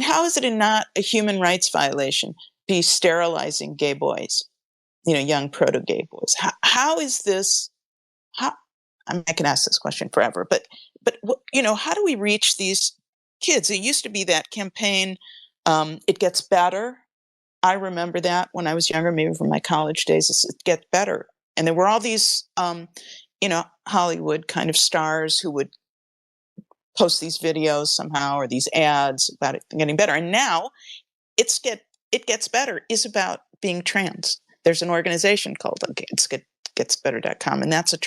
How is it not a human rights violation be sterilizing gay boys? Young proto-gay boys. How is this? How? I can ask this question forever, but how do we reach these kids? It used to be that campaign. It gets better. I remember that when I was younger, maybe from my college days. It gets better, and there were all these, Hollywood kind of stars who would post these videos somehow or these ads about it getting better. And now it gets better is about being trans. There's an organization called getsbetter.com, and that's it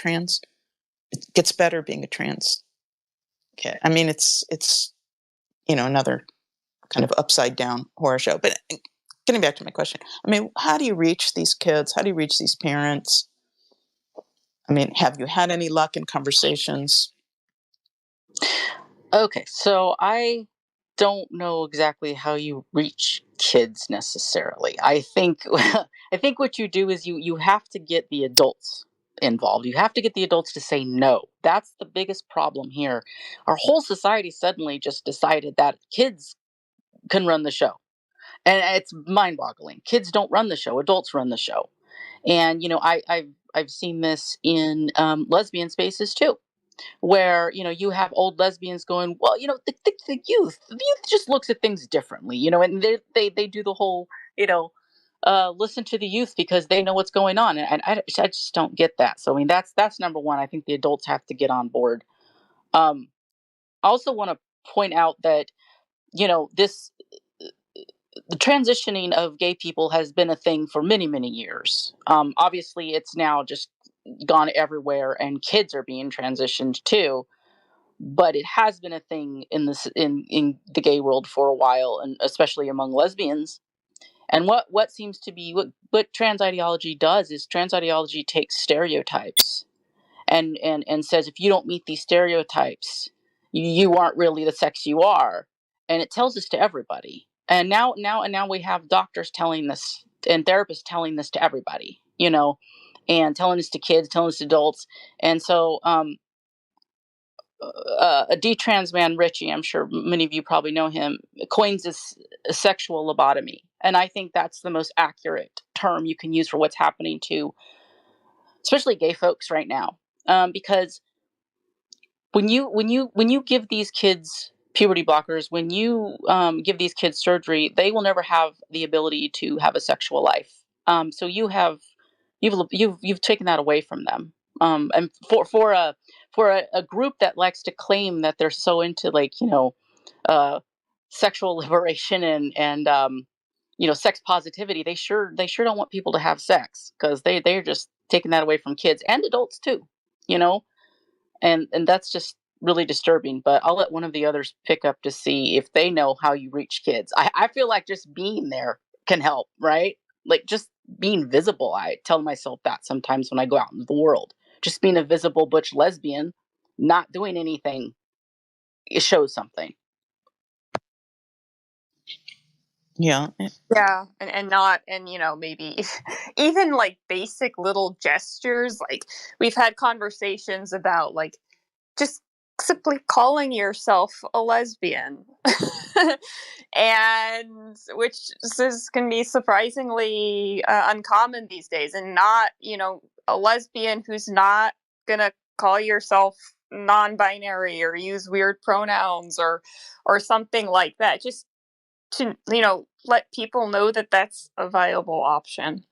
gets better being a trans kid. It's another kind of upside down horror show. But getting back to my question, how do you reach these kids? How do you reach these parents? Have you had any luck in conversations? Okay, so I don't know exactly how you reach kids necessarily. I think what you do is you have to get the adults involved. You have to get the adults to say no. That's the biggest problem here. Our whole society suddenly just decided that kids can run the show. And it's mind-boggling. Kids don't run the show, adults run the show. And I've seen this in lesbian spaces too, where you have old lesbians going, well, the youth just looks at things differently, and they do the whole listen to the youth because they know what's going on, and I just don't get that. So that's number one. I think the adults have to get on board. I also want to point out that this the transitioning of gay people has been a thing for many, many years. Obviously it's now just gone everywhere, and kids are being transitioned too, but it has been a thing in the gay world for a while, and especially among lesbians. And what seems to be what trans ideology does is trans ideology takes stereotypes and says, if you don't meet these stereotypes, you aren't really the sex you are, and it tells this to everybody. And now we have doctors telling this and therapists telling this to everybody, and telling this to kids, telling this to adults. And so a detrans man, Richie, I'm sure many of you probably know him, coins this sexual lobotomy. And I think that's the most accurate term you can use for what's happening to especially gay folks right now. Because when you give these kids puberty blockers, when you give these kids surgery, they will never have the ability to have a sexual life. So you've taken that away from them. And for a group that likes to claim that they're so into sexual liberation and sex positivity, they sure don't want people to have sex, because they're just taking that away from kids and adults too, and that's just really disturbing, but I'll let one of the others pick up to see if they know how you reach kids. I feel like just being there can help, right? Like just being visible. I tell myself that sometimes when I go out in the world. Just being a visible butch lesbian, not doing anything, it shows something. Yeah. Yeah, and not, and maybe even like basic little gestures. Like we've had conversations about like just simply calling yourself a lesbian, and which can be surprisingly uncommon these days, and not a lesbian who's not gonna call yourself non-binary or use weird pronouns or something like that. Just to let people know that that's a viable option.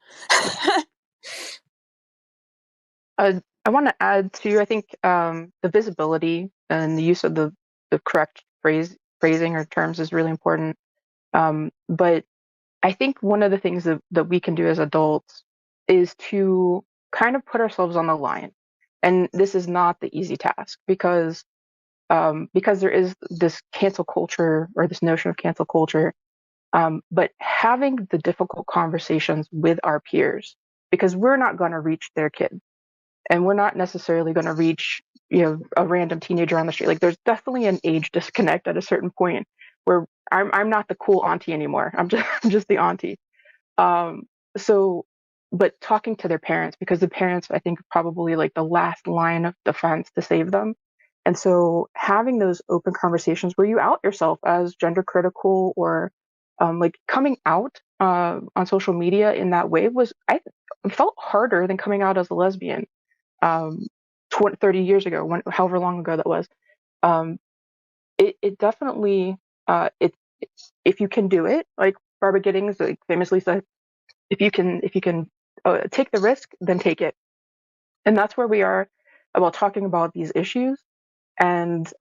I want to add to, I think, the visibility and the use of the correct phrasing or terms is really important. But I think one of the things that we can do as adults is to kind of put ourselves on the line. And this is not the easy task because there is this cancel culture or this notion of cancel culture. But having the difficult conversations with our peers, because we're not going to reach their kids and we're not necessarily going to reach a random teenager on the street. Like there's definitely an age disconnect at a certain point where I'm not the cool auntie anymore. I'm just the auntie. um so but talking to their parents, because the parents, I think, are probably like the last line of defense to save them. And so having those open conversations where you out yourself as gender critical or like coming out on social media in that way was, I felt harder than coming out as a lesbian 30 years ago, however long ago that was. um, it definitely if you can do it, like Barbara Giddings like famously said, if you can take the risk, then take it. And that's where we are about talking about these issues and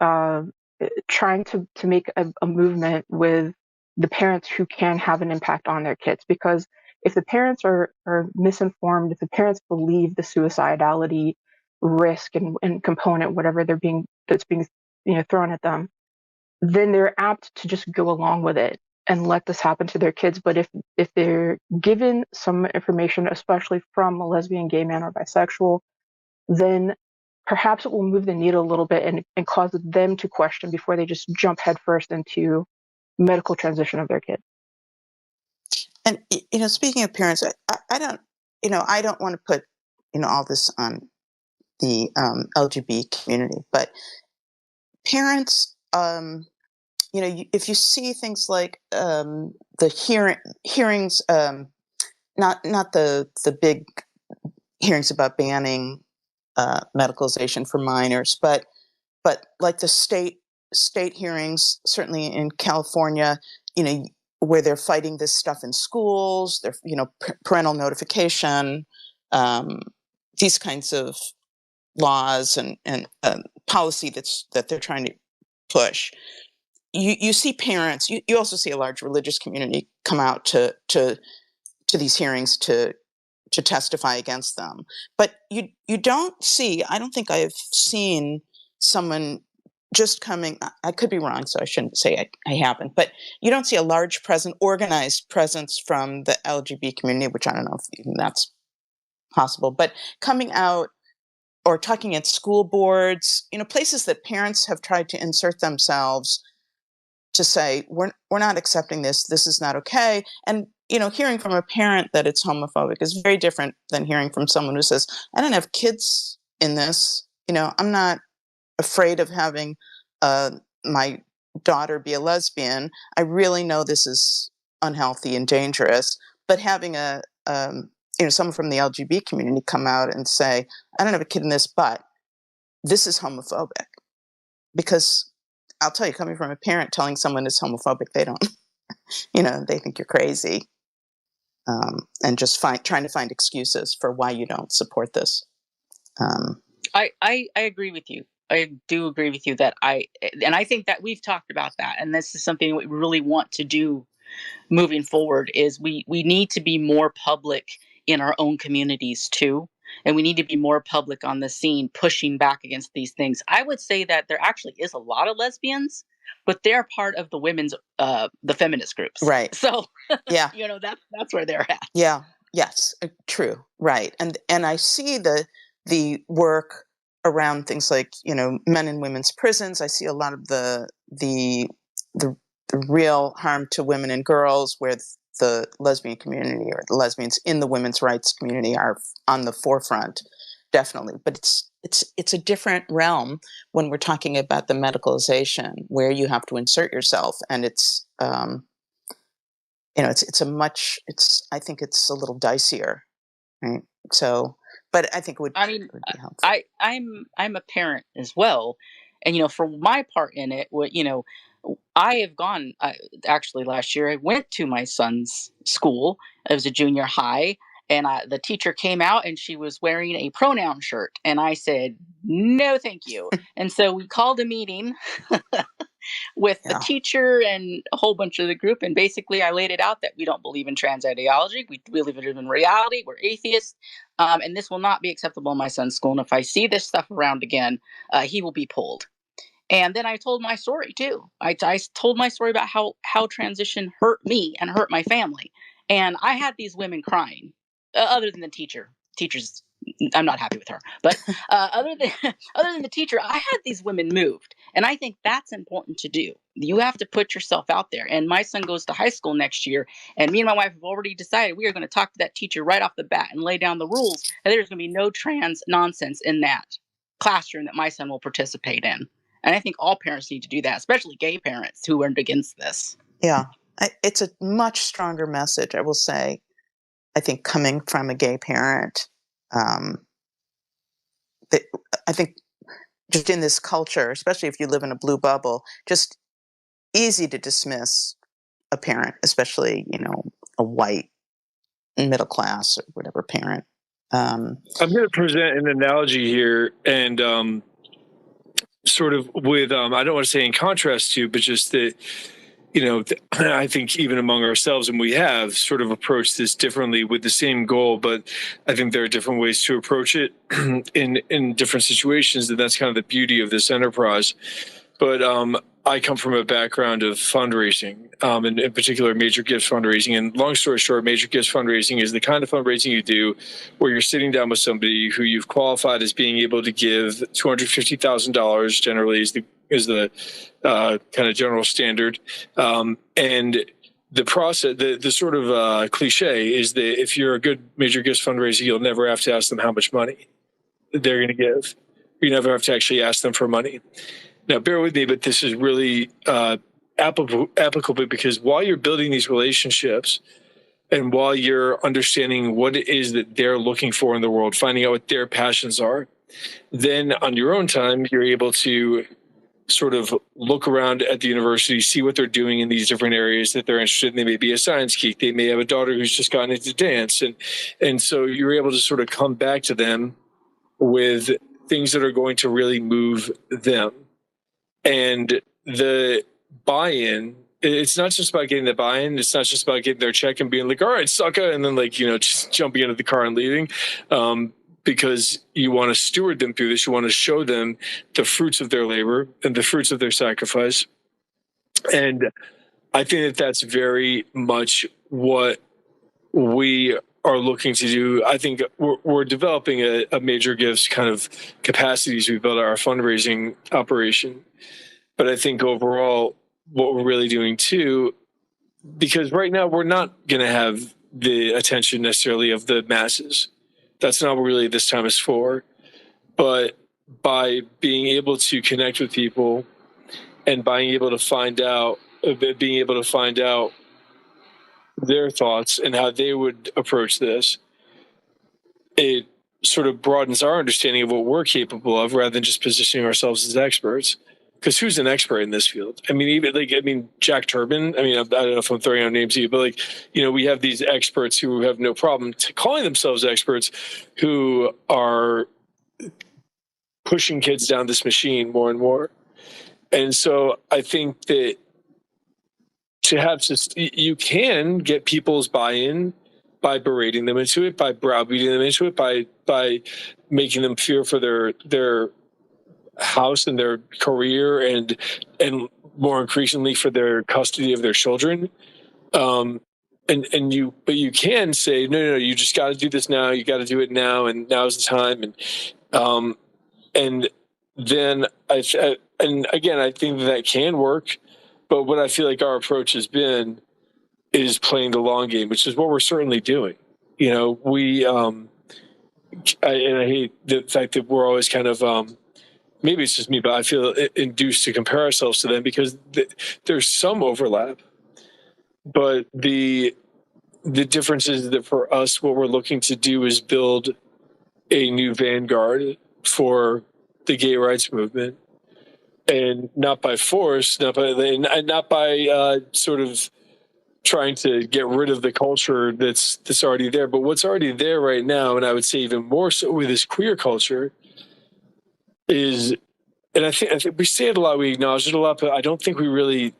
trying to make a movement with the parents who can have an impact on their kids. Because if the parents are misinformed, if the parents believe the suicidality risk and component, whatever that's being thrown at them, then they're apt to just go along with it and let this happen to their kids. But if they're given some information, especially from a lesbian, gay man, or bisexual, then perhaps it will move the needle a little bit and cause them to question before they just jump headfirst into medical transition of their kid. And speaking of parents, I don't I don't want to put all this on the LGB community, but parents, if you see things like the hearings, not the big hearings about banning medicalization for minors, but like the state hearings, certainly in California, where they're fighting this stuff in schools, they're parental notification, these kinds of laws and policy that they're trying to push. You see parents. You also see a large religious community come out to these hearings to testify against them. But you don't see. I don't think I've seen someone just coming. I could be wrong, so I shouldn't say I haven't. But you don't see a large organized presence from the LGB community, which I don't know if even that's possible. But coming out or talking at school boards, places that parents have tried to insert themselves to say, we're not accepting this. This is not okay. And, hearing from a parent that it's homophobic is very different than hearing from someone who says, I don't have kids in this. I'm not afraid of having my daughter be a lesbian. I really know this is unhealthy and dangerous. But having someone from the LGBT community come out and say, I don't have a kid in this, but this is homophobic. Because I'll tell you, coming from a parent telling someone is homophobic, they don't, they think you're crazy, and just trying to find excuses for why you don't support this. I agree with you. I do agree with you that I think that we've talked about that, and this is something we really want to do moving forward. Is we need to be more public in our own communities too. and we need to be more public on the scene, pushing back against these things. I would say that there actually is a lot of lesbians, but they're part of the women's, the feminist groups. Right. So, Yeah. that's where they're at. Yeah. Yes. True. Right. And I see the work around things like, men and women's prisons. I see a lot of the real harm to women and girls where the lesbian community or the lesbians in the women's rights community are on the forefront, definitely. But it's a different realm when we're talking about the medicalization, where you have to insert yourself, and it's I think it's a little dicier, right? So, but I think it would be helpful. I'm a parent as well, and for my part in it, I have gone. Actually, last year I went to my son's school. It was a junior high, and the teacher came out and she was wearing a pronoun shirt, and I said, "No, thank you." And so we called a meeting with the teacher and a whole bunch of the group, and basically I laid it out that we don't believe in trans ideology. We believe in reality. We're atheists, and this will not be acceptable in my son's school. And if I see this stuff around again, he will be pulled. And then I told my story too. I told my story about how transition hurt me and hurt my family. And I had these women crying, other than the teacher. Teachers, I'm not happy with her. But other than the teacher, I had these women moved. And I think that's important to do. You have to put yourself out there. And my son goes to high school next year. And me and my wife have already decided we are going to talk to that teacher right off the bat and lay down the rules. And there's going to be no trans nonsense in that classroom that my son will participate in. And I think all parents need to do that, especially gay parents who are against this. Yeah, it's a much stronger message, I will say. I think coming from a gay parent, I think just in this culture, especially if you live in a blue bubble, just easy to dismiss a parent, especially, a white middle class or whatever parent. I'm going to present an analogy here, and sort of with, I don't want to say in contrast to, but just that, I think even among ourselves, and we have sort of approached this differently with the same goal, but I think there are different ways to approach it in different situations, and that's kind of the beauty of this enterprise. But I come from a background of fundraising, and in particular, major gifts fundraising. And long story short, major gifts fundraising is the kind of fundraising you do where you're sitting down with somebody who you've qualified as being able to give $250,000 generally is the kind of general standard. And the process, the sort of cliche is that if you're a good major gifts fundraiser, you'll never have to ask them how much money they're going to give. You never have to actually ask them for money. Now, bear with me, but this is really applicable because while you're building these relationships and while you're understanding what it is that they're looking for in the world, finding out what their passions are, then on your own time, you're able to sort of look around at the university, see what they're doing in these different areas that they're interested in. They may be a science geek. They may have a daughter who's just gotten into dance. And so you're able to sort of come back to them with things that are going to really move them. And the buy-in, it's not just about getting the buy-in. It's not just about getting their check and being like, all right, sucker. And then just jumping into the car and leaving. Because you want to steward them through this. You want to show them the fruits of their labor and the fruits of their sacrifice. And I think that that's very much what we are looking to do. I think we're developing a major gifts kind of capacities. We build our fundraising operation. But I think overall, what we're really doing too, because right now we're not going to have the attention necessarily of the masses. That's not what really this time is for. But by being able to connect with people and being able to find out their thoughts and how they would approach this, it sort of broadens our understanding of what we're capable of rather than just positioning ourselves as experts. Because who's an expert in this field? I mean, Jack Turbin. I don't know if I'm throwing out names to you, but we have these experts who have no problem calling themselves experts, who are pushing kids down this machine more and more. And so I think that you can get people's buy-in by berating them into it, by browbeating them into it, by making them fear for their house and their career, and more increasingly for their custody of their children. But you can say, no, you just got to do this now. You got to do it now, and now's the time. And then and again, I think that can work. But what I feel like our approach has been is playing the long game, which is what we're certainly doing. You know, I hate the fact that we're always kind of, maybe it's just me, but I feel induced to compare ourselves to them because there's some overlap. But the difference is that for us, what we're looking to do is build a new vanguard for the gay rights movement, and not by force, not by sort of trying to get rid of the culture that's already there. But what's already there right now, and I would say even more so with this queer culture, is, and I think we say it a lot, we acknowledge it a lot, but I don't think we really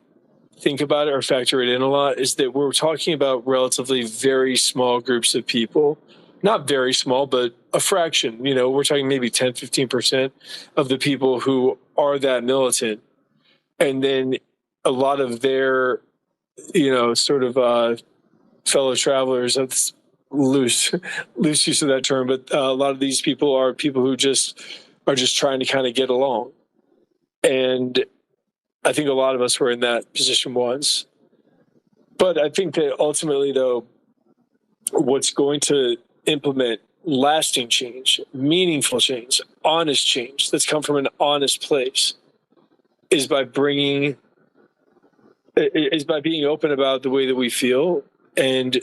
think about it or factor it in a lot, is that we're talking about relatively very small groups of people. Not very small, but a fraction. You know, we're talking maybe 10, 15% of the people who are that militant. And then a lot of their, you know, sort of fellow travelers, that's loose use of that term, but a lot of these people are people who are just trying to kind of get along. And I think a lot of us were in that position once. But I think that ultimately, though, what's going to implement lasting change, meaningful change, honest change that's come from an honest place is by being open about the way that we feel and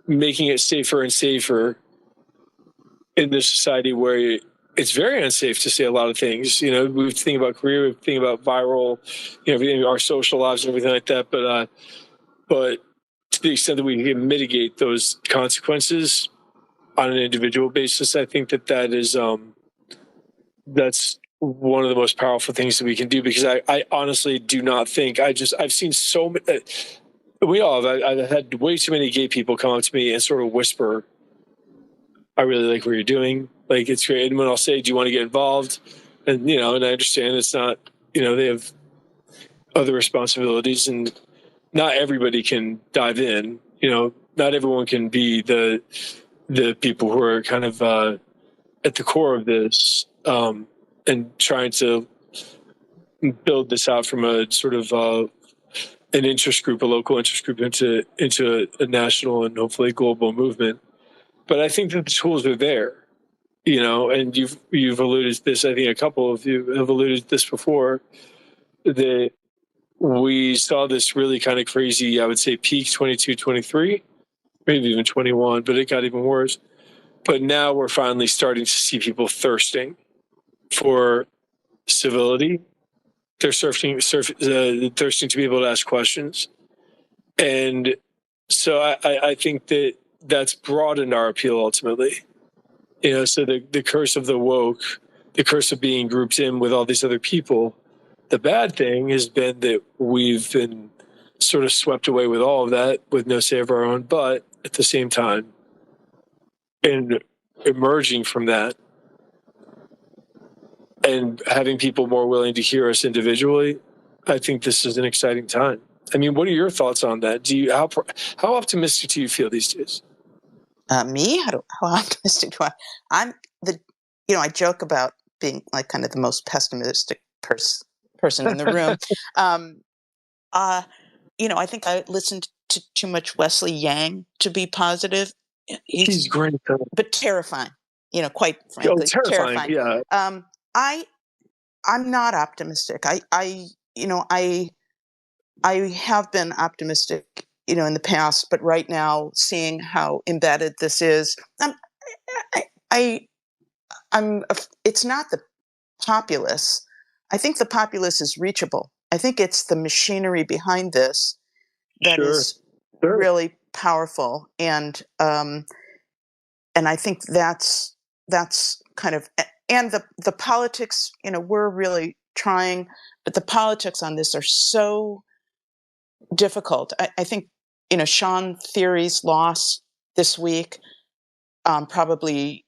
making it safer and safer in this society where it's very unsafe to say a lot of things. You know, we think about career, we think about viral, you know, our social lives and everything like that. But to the extent that we can mitigate those consequences on an individual basis, I think that is that's one of the most powerful things that we can do, because I honestly do not think I've seen so many. We all have. I've had way too many gay people come up to me and sort of whisper, "I really like what you're doing. Like, it's great." And when I'll say, "Do you want to get involved?" And you know, and I understand it's not, you know, they have other responsibilities, and not everybody can dive in. You know, not everyone can be the people who are kind of at the core of this, and trying to build this out from a sort of an interest group, a local interest group, into a national and hopefully global movement. But I think that the tools are there, you know, and you've alluded to this. I think a couple of you have alluded to this before, that we saw this really kind of crazy, I would say, peak 22, 23, maybe even 21, but it got even worse. But now we're finally starting to see people thirsting for civility. They're thirsting to be able to ask questions. And so I think that that's broadened our appeal ultimately. You know, so the curse of the woke, the curse of being grouped in with all these other people, the bad thing has been that we've been sort of swept away with all of that with no say of our own. But at the same time, in emerging from that and having people more willing to hear us individually, I think this is an exciting time. I mean, what are your thoughts on that? How optimistic do you feel these days? Me? How optimistic do I? I'm the, you know, I joke about being like kind of the most pessimistic person in the room. You know, I think I listened to too much Wesley Yang to be positive. He's great, but terrifying. You know, quite frankly, terrifying. Yeah. I'm not optimistic. You know, I have been optimistic, you know, in the past, but right now, seeing how embedded this is, it's not the populace. I think the populace is reachable. I think it's the machinery behind this that is really powerful, and I think that's kind of, and the politics. You know, we're really trying, but the politics on this are so difficult. I think, you know, Sean Theory's loss this week probably,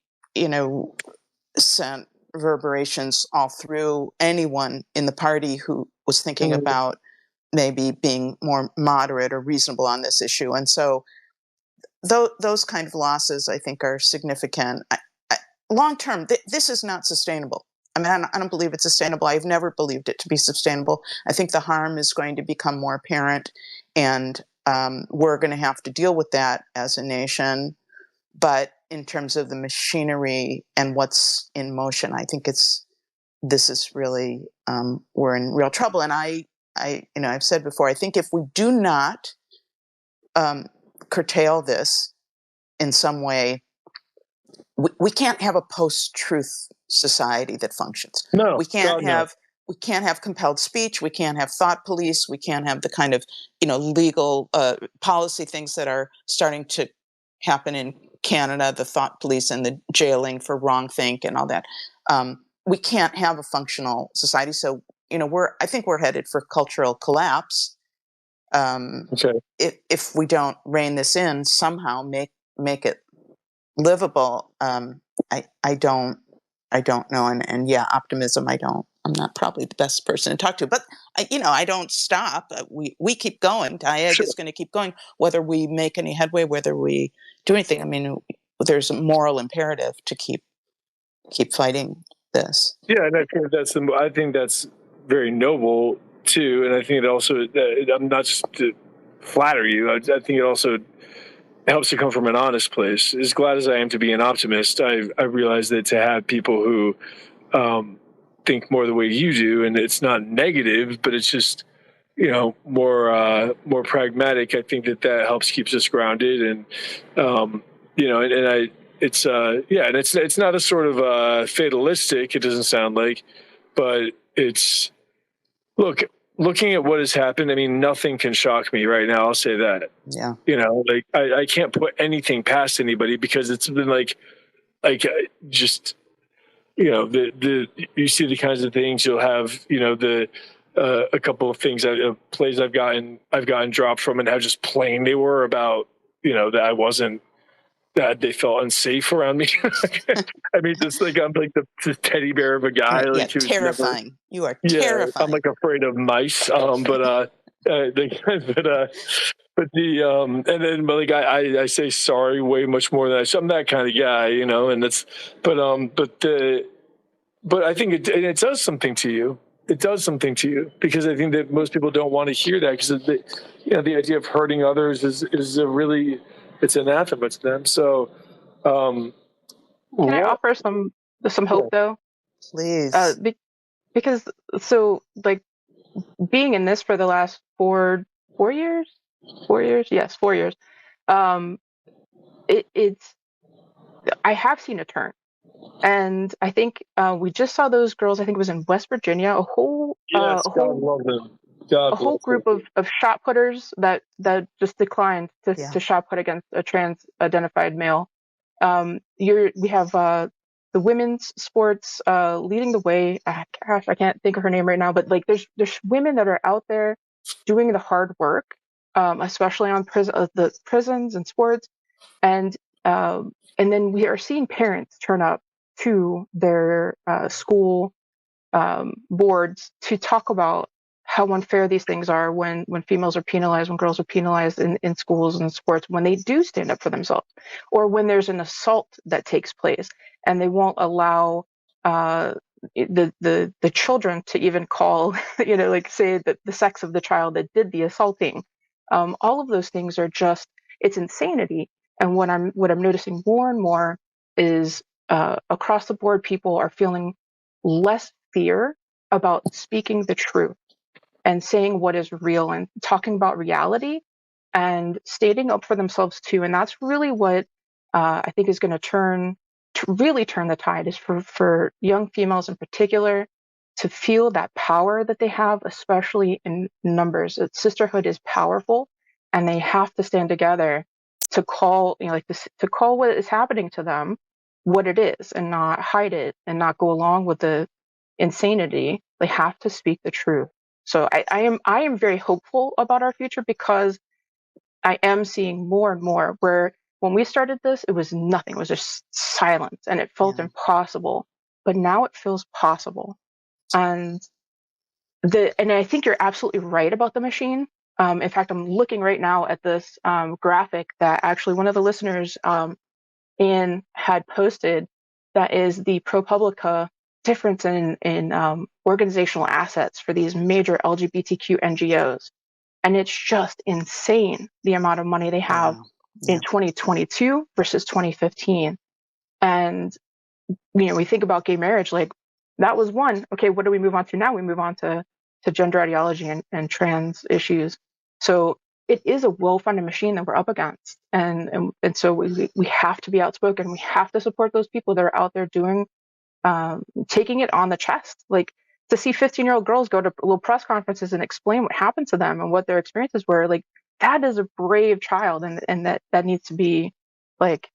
sent reverberations all through anyone in the party who was thinking about maybe being more moderate or reasonable on this issue. And so those kind of losses, I think, are significant. Long term, this is not sustainable. I mean, I don't believe it's sustainable. I've never believed it to be sustainable. I think the harm is going to become more apparent, and we're going to have to deal with that as a nation. But in terms of the machinery and what's in motion, I think this is really we're in real trouble. And I've said before, I think if we do not curtail this in some way, we can't have a post-truth society that functions. No, we can't have compelled speech. We can't have thought police. We can't have the kind of legal policy things that are starting to happen in Canada, the thought police and the jailing for wrongthink and all that. We can't have a functional society. So I think we're headed for cultural collapse. If we don't rein this in somehow, make it livable. I don't know. And yeah, optimism. I'm not probably the best person to talk to, but I don't stop. We keep going. DIAG is going to keep going, whether we make any headway, whether we do anything. I mean, there's a moral imperative to keep fighting this. Yeah, and I think that's very noble too. And I think it also, I'm not just to flatter you. I think it also helps to come from an honest place. As glad as I am to be an optimist, I realize that to have people who think more the way you do, and it's not negative, but it's just more pragmatic. I think that helps keeps us grounded, and it's not a sort of fatalistic. It doesn't sound like, but it's looking at what has happened. I mean, nothing can shock me right now. I'll say that. Yeah. I can't put anything past anybody because it's been just you see the kinds of things you'll have. A couple of things plays I've gotten dropped from, and how just plain they were about that they felt unsafe around me. I mean, just I'm like the teddy bear of a guy. Right, yeah, terrifying. You are terrifying. I'm afraid of mice. And then I say sorry way much more than I'm that kind of guy, and that's, but I think it does something to you. It does something to you because I think that most people don't want to hear that because the idea of hurting others is it's anathema to them. So, can I offer some hope though? Please. Because being in this for the last 4 years, yes, 4 years. It's I have seen a turn, and I think we just saw those girls. I think it was in West Virginia. A whole group of shot putters that just declined to shot put against a trans identified male. We have the women's sports leading the way. Gosh, I can't think of her name right now, but there's women that are out there doing the hard work, especially on the prisons and sports, and then we are seeing parents turn up to their school boards to talk about how unfair these things are when females are penalized, when girls are penalized in schools and sports, when they do stand up for themselves, or when there's an assault that takes place and they won't allow the children to even call, say that the sex of the child that did the assaulting. All of those things are just, it's insanity. And what I'm noticing more and more is across the board, people are feeling less fear about speaking the truth and saying what is real and talking about reality and stating up for themselves too. And that's really what I think is going to really turn the tide, is for young females in particular to feel that power that they have, especially in numbers. Sisterhood is powerful, and they have to stand together to call, to call what is happening to them what it is, and not hide it and not go along with the insanity. They have to speak the truth. So I am very hopeful about our future, because I am seeing more and more where when we started this, it was nothing. It was just silence, and it felt Yeah. impossible. But now it feels possible. And I think you're absolutely right about the machine. In fact, I'm looking right now at this graphic that actually one of the listeners, Ian, had posted. That is the ProPublica difference in organizational assets for these major LGBTQ NGOs, and it's just insane the amount of money they have in 2022 versus 2015. And we think about gay marriage, like that was one. Okay, what do we move on to now? We move on to gender ideology and trans issues. So it is a well-funded machine that we're up against, and so we have to be outspoken. We have to support those people that are out there doing, taking it on the chest. Like, to see 15-year-old girls go to little press conferences and explain what happened to them and what their experiences were, like that is a brave child, and that needs to be like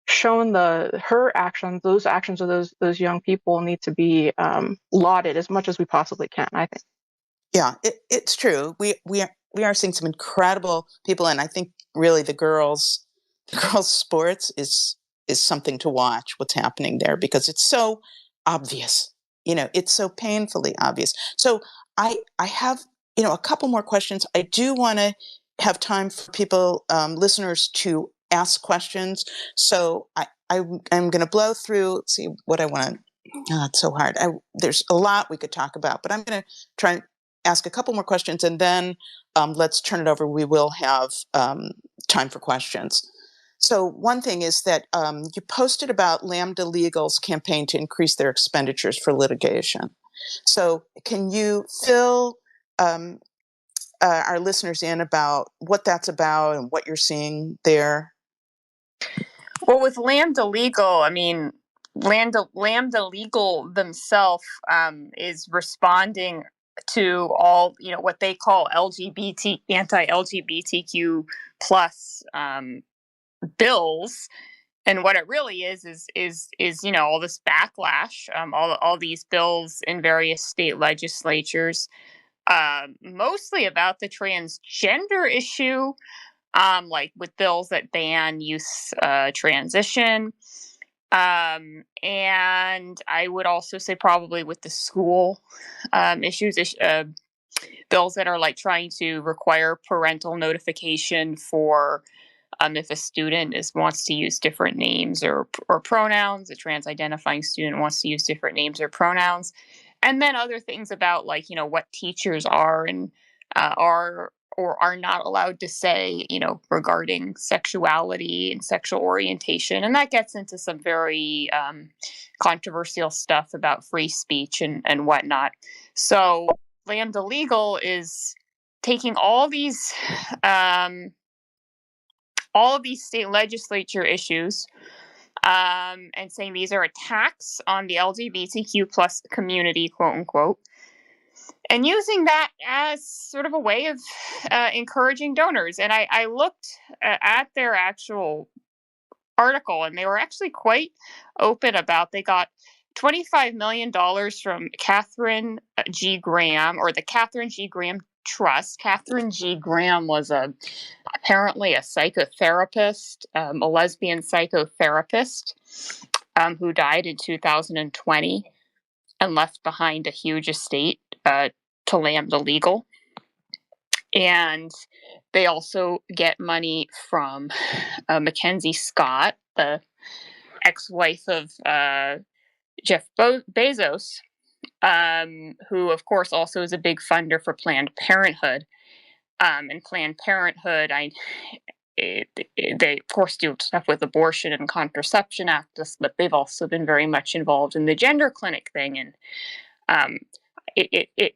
shown. Her actions, those actions of those young people need to be lauded as much as we possibly can, I think. Yeah, it's true. We are seeing some incredible people, and I think really the girls sports is something to watch. What's happening there, because it's so obvious. It's so painfully obvious. So I have a couple more questions. I do want to have time for people, listeners, to ask questions. So I'm going to blow through. See what I want to. Oh, it's so hard. There's a lot we could talk about, but I'm going to try and ask a couple more questions, and then let's turn it over. We will have time for questions. So one thing is that you posted about Lambda Legal's campaign to increase their expenditures for litigation. So can you fill our listeners in about what that's about and what you're seeing there? Well, with Lambda Legal, I mean, Lambda Legal themselves is responding to all what they call anti-LGBTQ plus bills, and what it really is all this backlash, all these bills in various state legislatures, mostly about the transgender issue. Like with bills that ban youth transition. And I would also say probably with the school issues, bills that are like trying to require parental notification for if a student wants to use different names or pronouns, a trans-identifying student wants to use different names or pronouns. And then other things about what teachers are and are or are not allowed to say, regarding sexuality and sexual orientation. And that gets into some very controversial stuff about free speech and whatnot. So Lambda Legal is taking all these state legislature issues and saying these are attacks on the LGBTQ plus community, quote unquote, and using that as sort of a way of encouraging donors. And I looked at their actual article, and they were actually quite open about. They got $25 million from Catherine G. Graham, or the Catherine G. Graham Trust. Catherine G. Graham was apparently a psychotherapist, a lesbian psychotherapist, who died in 2020 and left behind a huge estate to Lambda Legal. And they also get money from Mackenzie Scott, the ex-wife of Jeff Bezos, who, of course, also is a big funder for Planned Parenthood. And Planned Parenthood, they, of course, do stuff with abortion and contraception activists, but they've also been very much involved in the gender clinic thing. And it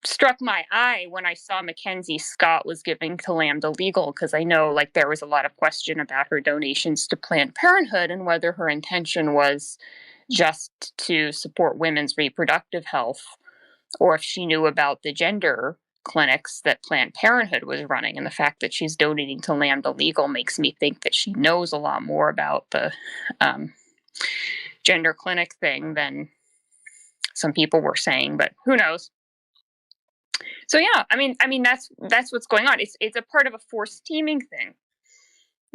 struck my eye when I saw Mackenzie Scott was giving to Lambda Legal, because I know there was a lot of question about her donations to Planned Parenthood and whether her intention was just to support women's reproductive health, or if she knew about the gender clinics that Planned Parenthood was running. And the fact that she's donating to Lambda Legal makes me think that she knows a lot more about the gender clinic thing than some people were saying, but who knows? So yeah, I mean that's what's going on. It's a part of a forced teaming thing.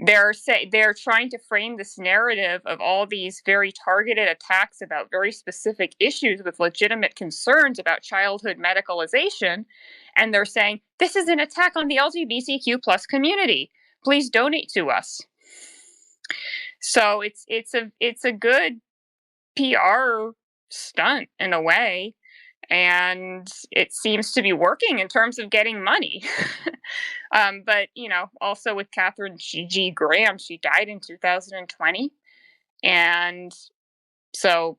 they're trying to frame this narrative of all these very targeted attacks about very specific issues with legitimate concerns about childhood medicalization, and they're saying this is an attack on the LGBTQ plus community. Please donate to us. So it's a good PR stunt in a way, and it seems to be working in terms of getting money. But, also with Catherine G. Graham, she died in 2020. And so,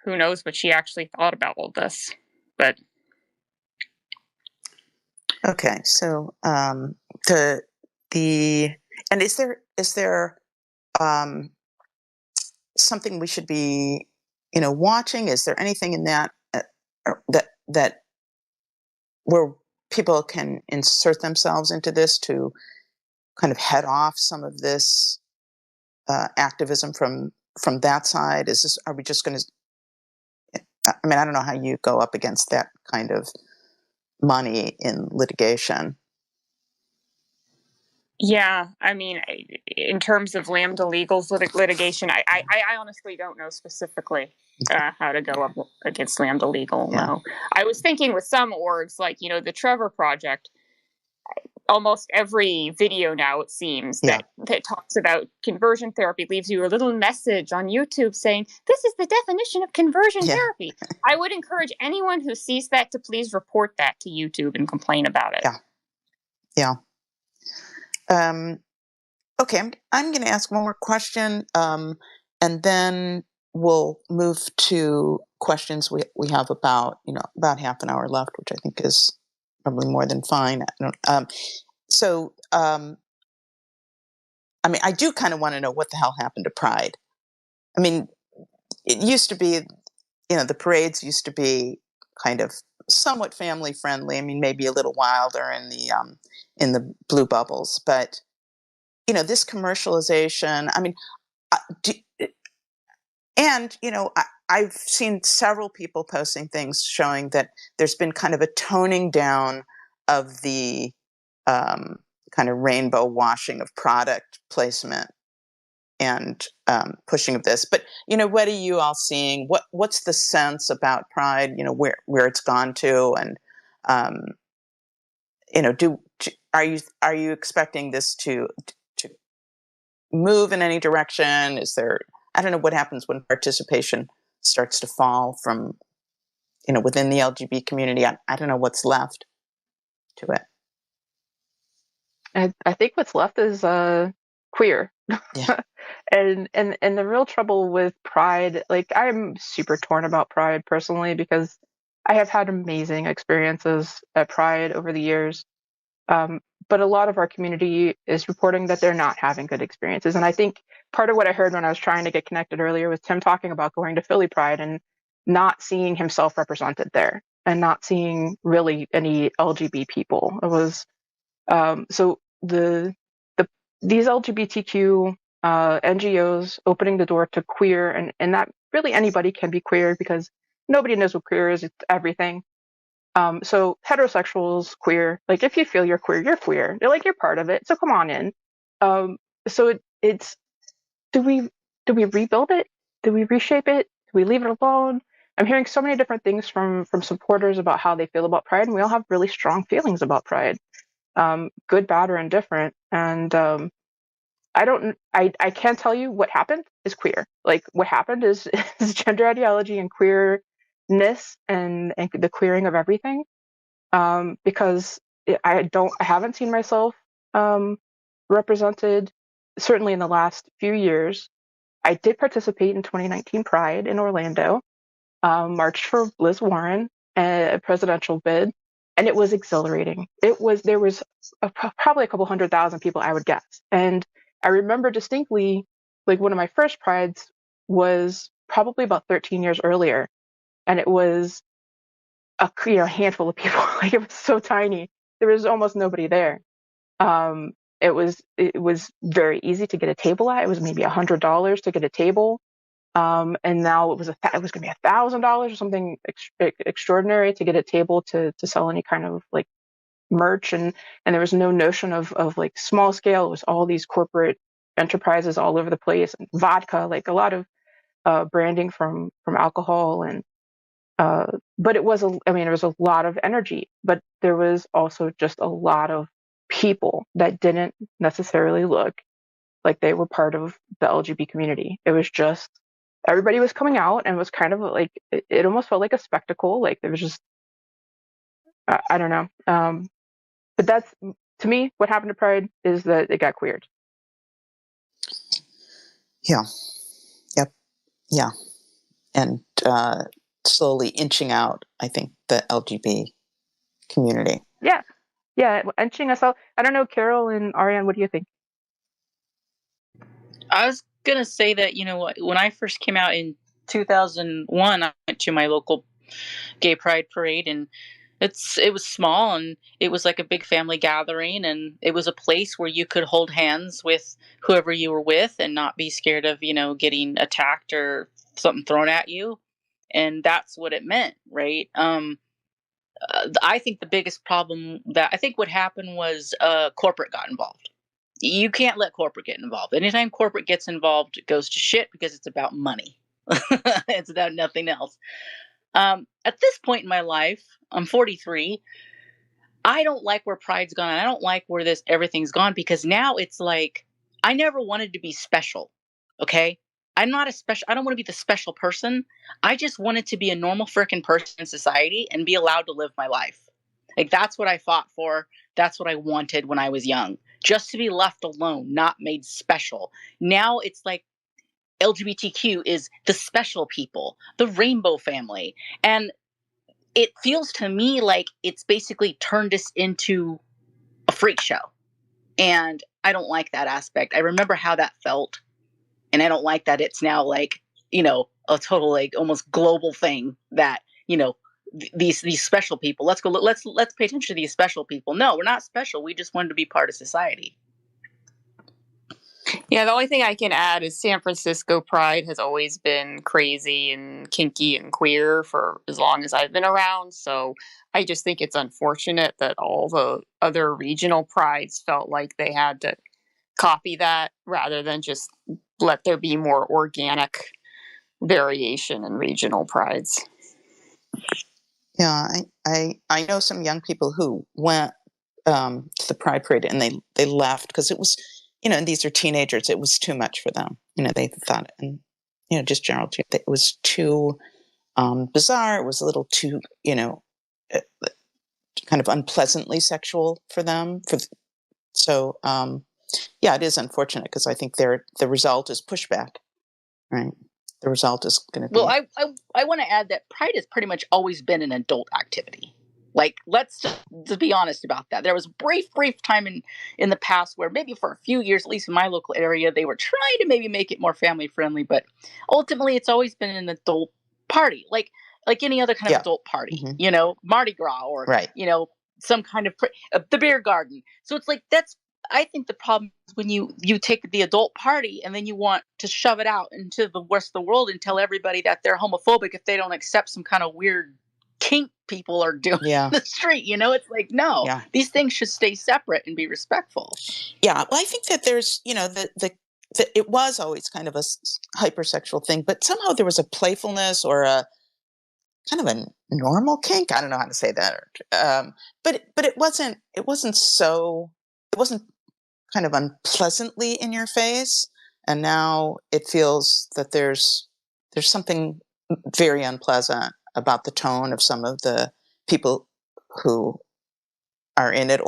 who knows what she actually thought about all this. But okay, so and is there something we should be watching? Is there anything in that that where people can insert themselves into this to kind of head off some of this activism from that side? Are we just going to, I mean, I don't know how you go up against that kind of money in litigation. yeah, I mean, in terms of Lambda Legal's litigation, I honestly don't know specifically how to go up against Lambda Legal. Yeah. No, I was thinking with some orgs like the Trevor Project. Almost every video now, it seems, that talks about conversion therapy leaves you a little message on YouTube saying, this is the definition of conversion therapy. I would encourage anyone who sees that to please report that to YouTube and complain about it. Yeah. Okay, I'm going to ask one more question, and then we'll move to questions we have about half an hour left, which I think is probably more than fine. I mean, I do kind of want to know what the hell happened to Pride. I mean, it used to be, the parades used to be kind of somewhat family friendly. I mean, maybe a little wilder in the blue bubbles, but this commercialization. I mean, I've seen several people posting things showing that there's been kind of a toning down of the kind of rainbow washing of product placement and pushing of this. But what are you all seeing? What's the sense about Pride? Where it's gone to, and are you expecting this to move in any direction? Is there? I don't know what happens when participation starts to fall from within the LGB community. I don't know what's left to it. I think what's left is queer. Yeah. and the real trouble with Pride, like, I'm super torn about Pride personally, because I have had amazing experiences at Pride over the years. But a lot of our community is reporting that they're not having good experiences. And I think part of what I heard when I was trying to get connected earlier was Tim talking about going to Philly Pride and not seeing himself represented there and not seeing really any LGB people. It was so these LGBTQ NGOs opening the door to queer, and that really anybody can be queer, because nobody knows what queer is. It's everything. So heterosexuals, queer, like, if you feel you're queer, you're queer. You're like, you're part of it. So come on in. So it's, do we rebuild it? Do we reshape it? Do we leave it alone? I'm hearing so many different things from supporters about how they feel about Pride, and we all have really strong feelings about Pride, good, bad, or indifferent. And I can't tell you what happened is queer. Like, what happened is gender ideology and queerness and the queering of everything. Because I haven't seen myself represented, certainly in the last few years. I did participate in 2019 Pride in Orlando, marched for Liz Warren, a presidential bid, and it was exhilarating. There was probably a couple 100,000 people, I would guess. And I remember distinctly, like, one of my first Prides was probably about 13 years earlier, and it was a handful of people. Like, it was so tiny. There was almost nobody there. It was very easy to get a table at. It was maybe $100 to get a table. And now it was going to be $1,000 or something extraordinary to get a table to sell any kind of, like, merch. And there was no notion of like small scale. It was all these corporate enterprises all over the place, and vodka, like a lot of branding from alcohol, and but it was there was a lot of energy, but there was also just a lot of people that didn't necessarily look like they were part of the LGB community. It was just everybody was coming out, and it was kind of like it almost felt like a spectacle. Like there was just I don't know. But that's, to me, what happened to Pride is that it got queered. Yeah. Yep. Yeah. And slowly inching out, I think, the LGB community. Yeah. Yeah. Inching us out. I don't know, Carol and Ariane, what do you think? I was gonna say that, you know what, when I first came out in 2001, I went to my local gay pride parade, and it was small, and it was like a big family gathering, and it was a place where you could hold hands with whoever you were with and not be scared of, you know, getting attacked or something thrown at you. And that's what it meant, right? I think the biggest problem that I think what happened was corporate got involved. You can't let corporate get involved. Anytime corporate gets involved, it goes to shit because it's about money. It's about nothing else. At this point in my life, I'm 43. I don't like where pride's gone. I don't like where everything's gone, because now it's like I never wanted to be special. Okay? I'm not a special I don't want to be the special person. I just wanted to be a normal freaking person in society and be allowed to live my life. Like that's what I fought for. That's what I wanted when I was young. Just to be left alone, not made special. Now it's like LGBTQ is the special people, the rainbow family. And it feels to me like it's basically turned us into a freak show. And I don't like that aspect. I remember how that felt. And I don't like that it's now like, you know, a total like almost global thing that, you know, these special people. Let's pay attention to these special people. No, we're not special. We just wanted to be part of society. Yeah, the only thing I can add is San Francisco Pride has always been crazy and kinky and queer for as long as I've been around. So I just think it's unfortunate that all the other regional prides felt like they had to copy that rather than just let there be more organic variation in regional prides. Yeah, I know some young people who went to the Pride Parade and they left because it was, you know, and these are teenagers. It was too much for them. You know, they thought, and you know, just general, it was too bizarre. It was a little too, you know, kind of unpleasantly sexual for them. So yeah, it is unfortunate because I think the result is pushback, right? The result is going to be. Well, I want to add that Pride has pretty much always been an adult activity. Like, let's just be honest about that. There was brief time in the past where maybe for a few years, at least in my local area, they were trying to maybe make it more family friendly, but ultimately it's always been an adult party, like any other kind of adult party, you know, Mardi Gras or, you know, some kind of the beer garden. So it's like, I think the problem is when you take the adult party and then you want to shove it out into the rest of the world and tell everybody that they're homophobic if they don't accept some kind of weird kink people are doing in the street. You know, it's like, no, these things should stay separate and be respectful. Yeah, well, I think that there's, you know, it was always kind of a hypersexual thing, but somehow there was a playfulness or a kind of a normal kink. I don't know how to say that, but it wasn't kind of unpleasantly in your face. And now it feels that there's something very unpleasant about the tone of some of the people who are in it,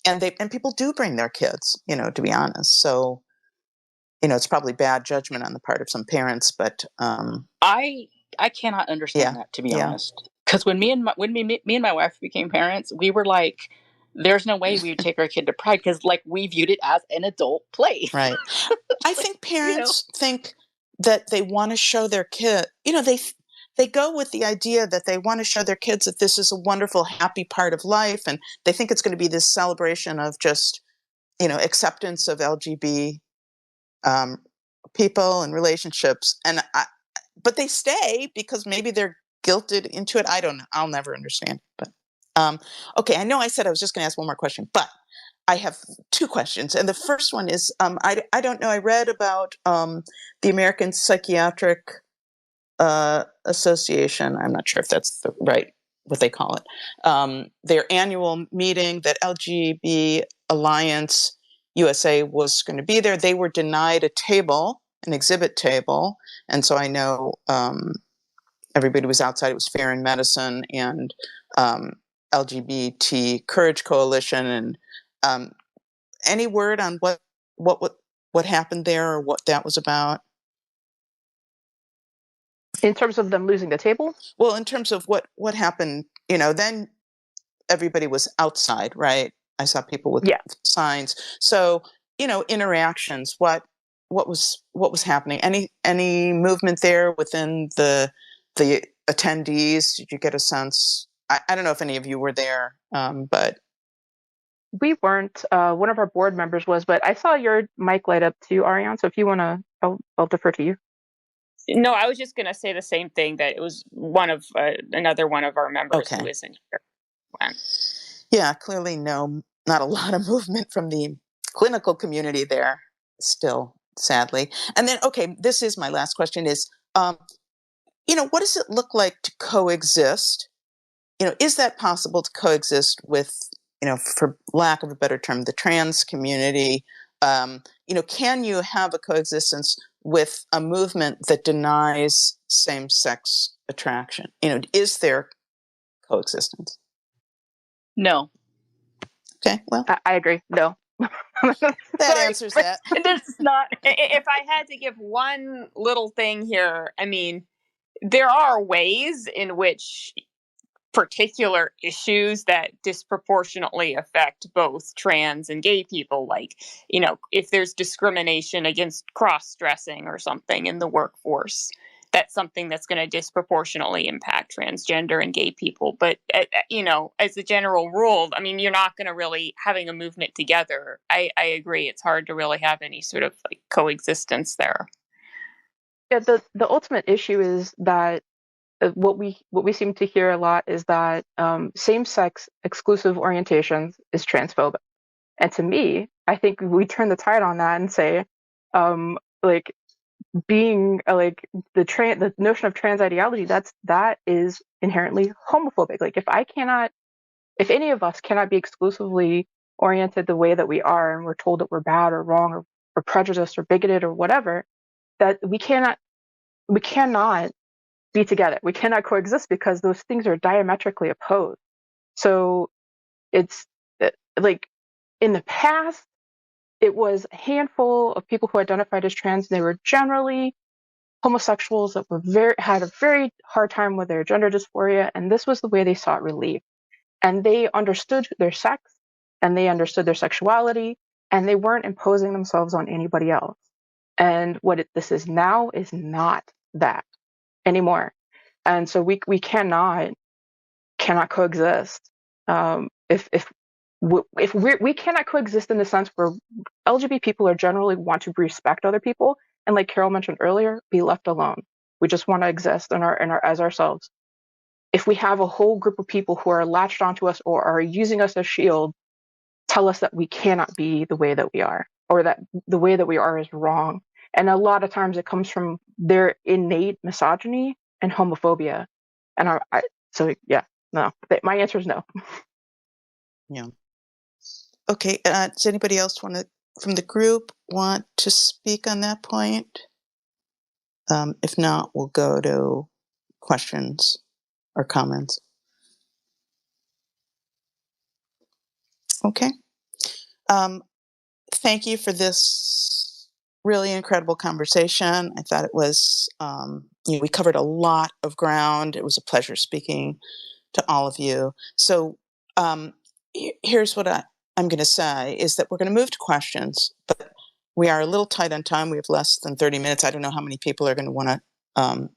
and people do bring their kids, you know, to be honest. So, you know, it's probably bad judgment on the part of some parents, but I cannot understand that, to be honest. Because when me and my wife became parents, we were like, there's no way we would take our kid to Pride because, like, we viewed it as an adult place. Right. I think parents think that they want to show their kid, you know, they go with the idea that they want to show their kids that this is a wonderful, happy part of life. And they think it's going to be this celebration of just, you know, acceptance of LGB people and relationships. But they stay because maybe they're guilted into it. I don't know. I'll never understand. But okay, I know I said I was just going to ask one more question, but I have two questions. And the first one is, I don't know, I read about the American Psychiatric Association. I'm not sure if that's the right, what they call it. Their annual meeting that LGB Alliance USA was going to be there. They were denied a table, an exhibit table. And so I know everybody was outside. It was Fair in Medicine and LGBT Courage Coalition. And any word on what happened there or what that was about? In terms of them losing the table? Well, in terms of what happened, then everybody was outside, right? I saw people with signs. So, interactions, what was happening? Any movement there within the attendees? Did you get a sense? I don't know if any of you were there, but we weren't. One of our board members was, but I saw your mic light up too, Ariane. So if you want to, I'll defer to you. No, I was just going to say the same thing, that it was another one of our members who isn't here. Yeah, clearly not a lot of movement from the clinical community there still, sadly. And then, okay, this is my last question is, what does it look like to coexist? Is that possible to coexist with, for lack of a better term, the trans community? Can you have a coexistence with a movement that denies same-sex attraction? Is there coexistence? No. Okay, well. I agree. No. That answers that. This is not. If I had to give one little thing here, I mean, there are ways in which particular issues that disproportionately affect both trans and gay people, like, if there's discrimination against cross-dressing or something in the workforce, that's something that's going to disproportionately impact transgender and gay people. But, as a general rule, I mean, you're not going to really having a movement together. I agree. It's hard to really have any sort of like coexistence there. Yeah, the ultimate issue is that what we seem to hear a lot is that same-sex exclusive orientations is transphobic. And to me, I think we turn the tide on that and say, being the notion of trans ideology, that is inherently homophobic. Like if any of us cannot be exclusively oriented the way that we are, and we're told that we're bad or wrong or prejudiced or bigoted or whatever, that we cannot be together. We cannot coexist because those things are diametrically opposed. So it's like in the past, it was a handful of people who identified as trans. They were generally homosexuals that had a very hard time with their gender dysphoria, and this was the way they sought relief. And they understood their sex, and they understood their sexuality, and they weren't imposing themselves on anybody else. And what this is now is not that anymore. And so we cannot coexist. If we cannot coexist in the sense where LGBT people are generally want to respect other people, and like Carol mentioned earlier, be left alone. We just want to exist as ourselves. If we have a whole group of people who are latched onto us or are using us as shield, tell us that we cannot be the way that we are, or that the way that we are is wrong. And a lot of times it comes from their innate misogyny and homophobia. And my answer is no. Yeah. Okay. Does anybody else from the group want to speak on that point? If not, we'll go to questions or comments. Okay. Thank you for this really incredible conversation. I thought it was, we covered a lot of ground. It was a pleasure speaking to all of you. So here's what I'm going to say is that we're going to move to questions, but we are a little tight on time. We have less than 30 minutes. I don't know how many people are going to want to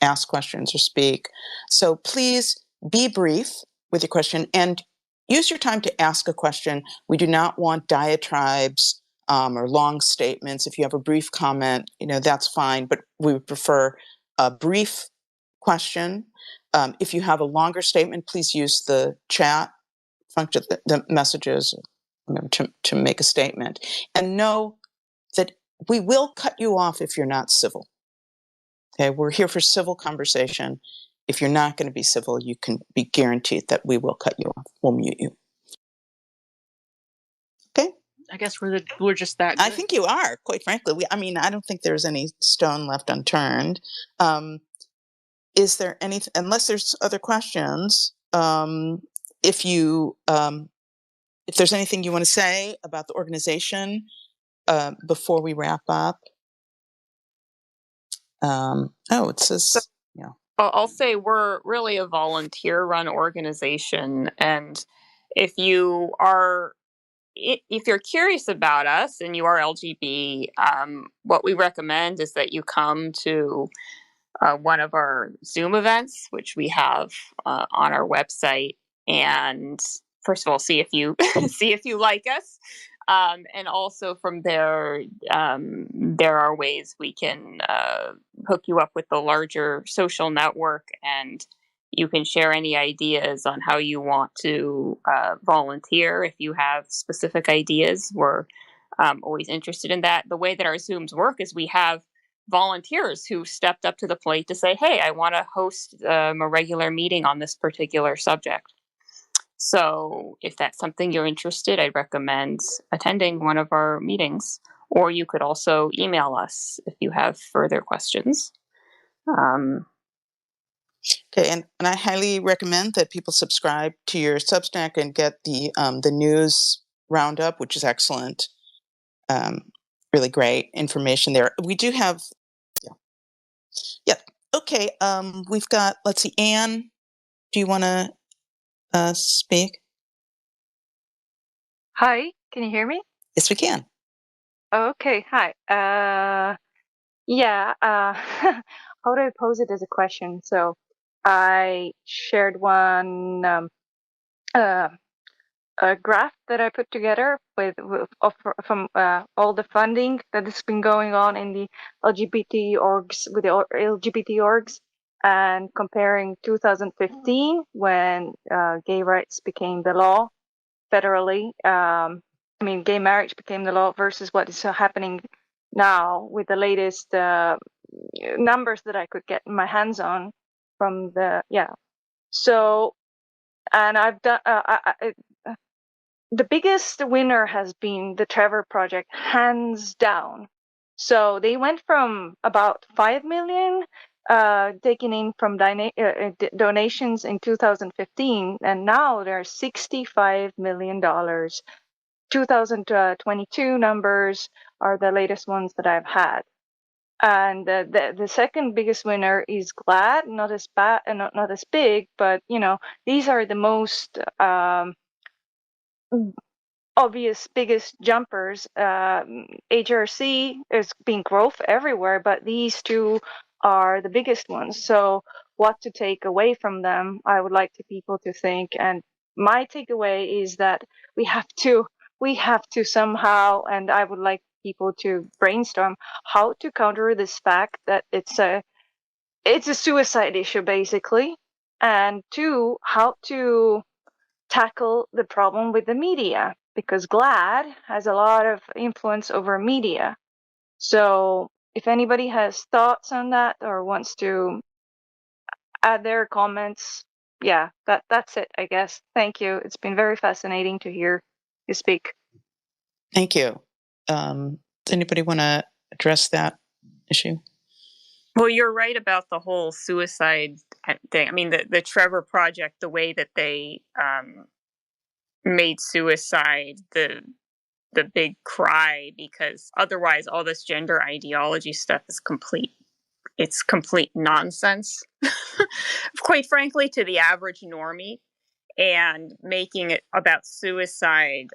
ask questions or speak. So please be brief with your question and use your time to ask a question. We do not want diatribes or long statements. If you have a brief comment, that's fine, but we would prefer a brief question. If you have a longer statement, please use the chat function, the messages, to make a statement, and know that we will cut you off if you're not civil. Okay, we're here for civil conversation. If you're not going to be civil, you can be guaranteed that we will cut you off. We'll mute you. Okay. I guess we're just that good. I think you are, quite frankly. I don't think there's any stone left unturned. Is there any, unless there's other questions, if there's anything you want to say about the organization before we wrap up? It says, yeah. I'll say we're really a volunteer-run organization, and if you're curious about us and you are LGB, what we recommend is that you come to one of our Zoom events, which we have on our website, and first of all, see if you see if you like us, and also from there, there are ways we can hook you up with the larger social network, and you can share any ideas on how you want to volunteer. If you have specific ideas, we're always interested in that. The way that our Zooms work is we have volunteers who stepped up to the plate to say, hey, I want to host a regular meeting on this particular subject. So if that's something you're interested, I'd recommend attending one of our meetings, or you could also email us if you have further questions. Okay, and I highly recommend that people subscribe to your Substack and get the news roundup, which is excellent. Really great information there. We do have, yeah. Okay, we've got, let's see, Anne, do you want to speak? Hi, can you hear me? Yes, we can. Okay, hi. How do I pose it as a question? So I shared one a graph that I put together from all the funding that has been going on in the LGBT orgs with the LGBT orgs, and comparing 2015 when gay rights became the law federally. Gay marriage became the law versus what is happening now with the latest numbers that I could get my hands on from the So, and I've done. The biggest winner has been the Trevor Project, hands down. So they went from about 5 million taken in from donations in 2015, and now they're $65 million. 2022 numbers are the latest ones that I've had. And the second biggest winner is GLAAD, not as bad, not as big, but these are the most obvious biggest jumpers. HRC is being growth everywhere, but these two are the biggest ones. So what to take away from them, I would like people to think. And my takeaway is that we have to somehow, and I would like people to brainstorm how to counter this fact that it's a suicide issue, basically. And two, how to tackle the problem with the media, because GLAAD has a lot of influence over media. So if anybody has thoughts on that or wants to add their comments, that's it, I guess. Thank you. It's been very fascinating to hear you speak. Thank you. Does anybody want to address that issue? Well, you're right about the whole suicide thing. I mean, the Trevor Project, the way that they made suicide the big cry, because otherwise all this gender ideology stuff is complete nonsense, quite frankly, to the average normie. And making it about suicide,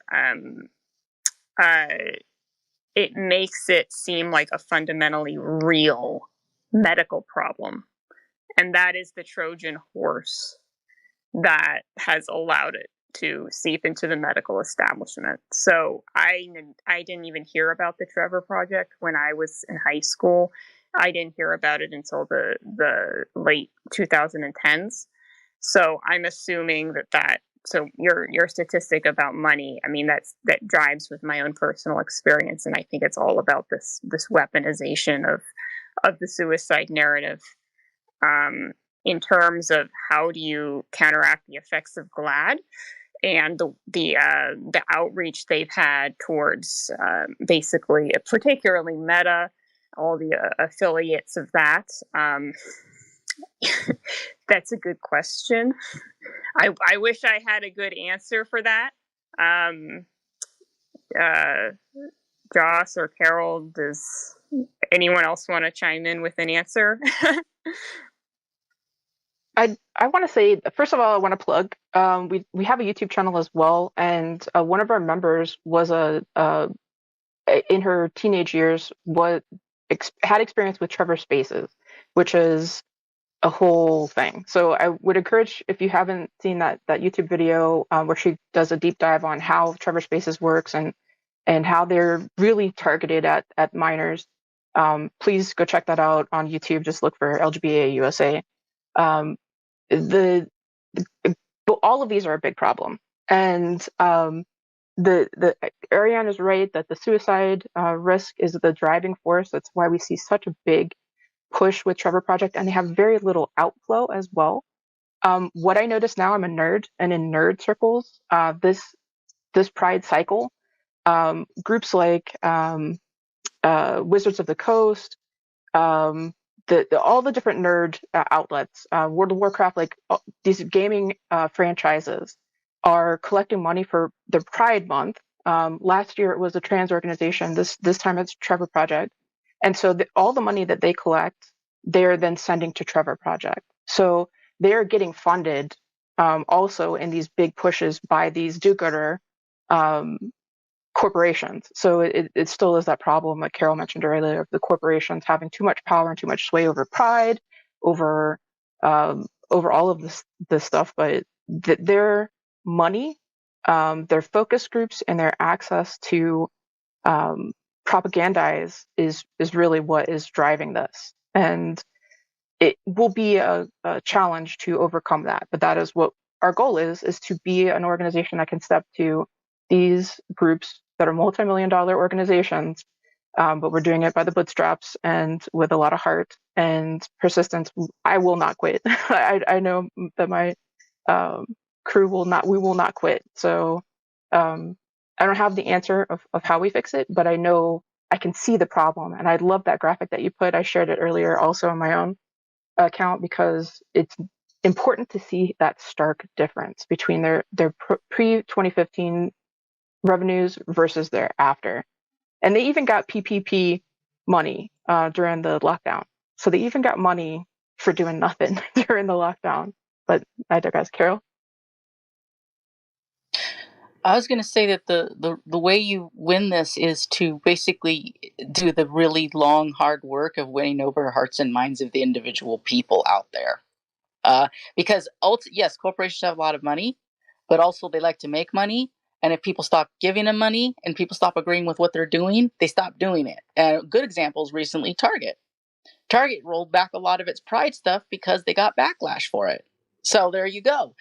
it makes it seem like a fundamentally real medical problem. And that is the Trojan horse that has allowed it to seep into the medical establishment. So I didn't even hear about the Trevor Project when I was in high school. I didn't hear about it until the late 2010s. So I'm assuming that so your statistic about money, I mean, that drives with my own personal experience, and I think it's all about this weaponization of the suicide narrative. In terms of how do you counteract the effects of GLAAD and the outreach they've had towards basically, particularly Meta, all the affiliates of that. That's a good question. I wish I had a good answer for that. Joss or Carol, does anyone else want to chime in with an answer? I want to say, first of all, I want to plug. We have a YouTube channel as well, and one of our members was in her teenage years had experience with Trevor Spaces, which is a whole thing. So I would encourage, if you haven't seen that YouTube video where she does a deep dive on how Trevor Spaces works and how they're really targeted at minors, please go check that out on YouTube. Just look for LGB USA. But all of these are a big problem, and the Ariane is right that the suicide risk is the driving force. That's why we see such a big push with Trevor Project, and they have very little outflow as well. What I notice now, I'm a nerd, and in nerd circles, this Pride cycle, groups like Wizards of the Coast, all the different nerd outlets, World of Warcraft, like these gaming franchises are collecting money for their Pride Month. Last year it was a trans organization. This time it's Trevor Project, and so all the money that they collect, they're then sending to Trevor Project. So they're getting funded also in these big pushes by these do-gooder corporations. So it still is that problem, like Carol mentioned earlier, of the corporations having too much power and too much sway over Pride, over all of this stuff. But their money, their focus groups, and their access to propagandize is really what is driving this. And it will be a challenge to overcome that. But that is what our goal is to be an organization that can step to these groups that are multi-million-dollar organizations, but we're doing it by the bootstraps and with a lot of heart and persistence. I will not quit. I know that my crew will not. We will not quit. So I don't have the answer of how we fix it, but I know I can see the problem. And I love that graphic that you put. I shared it earlier also on my own account because it's important to see that stark difference between their pre-2015 revenues versus their after. And they even got PPP money during the lockdown. So they even got money for doing nothing during the lockdown. But I digress. Carol? I was going to say that the way you win this is to basically do the really long, hard work of winning over hearts and minds of the individual people out there. Because yes, corporations have a lot of money, but also they like to make money. And if people stop giving them money and people stop agreeing with what they're doing, they stop doing it. And a good example is recently Target. Target rolled back a lot of its Pride stuff because they got backlash for it. So there you go.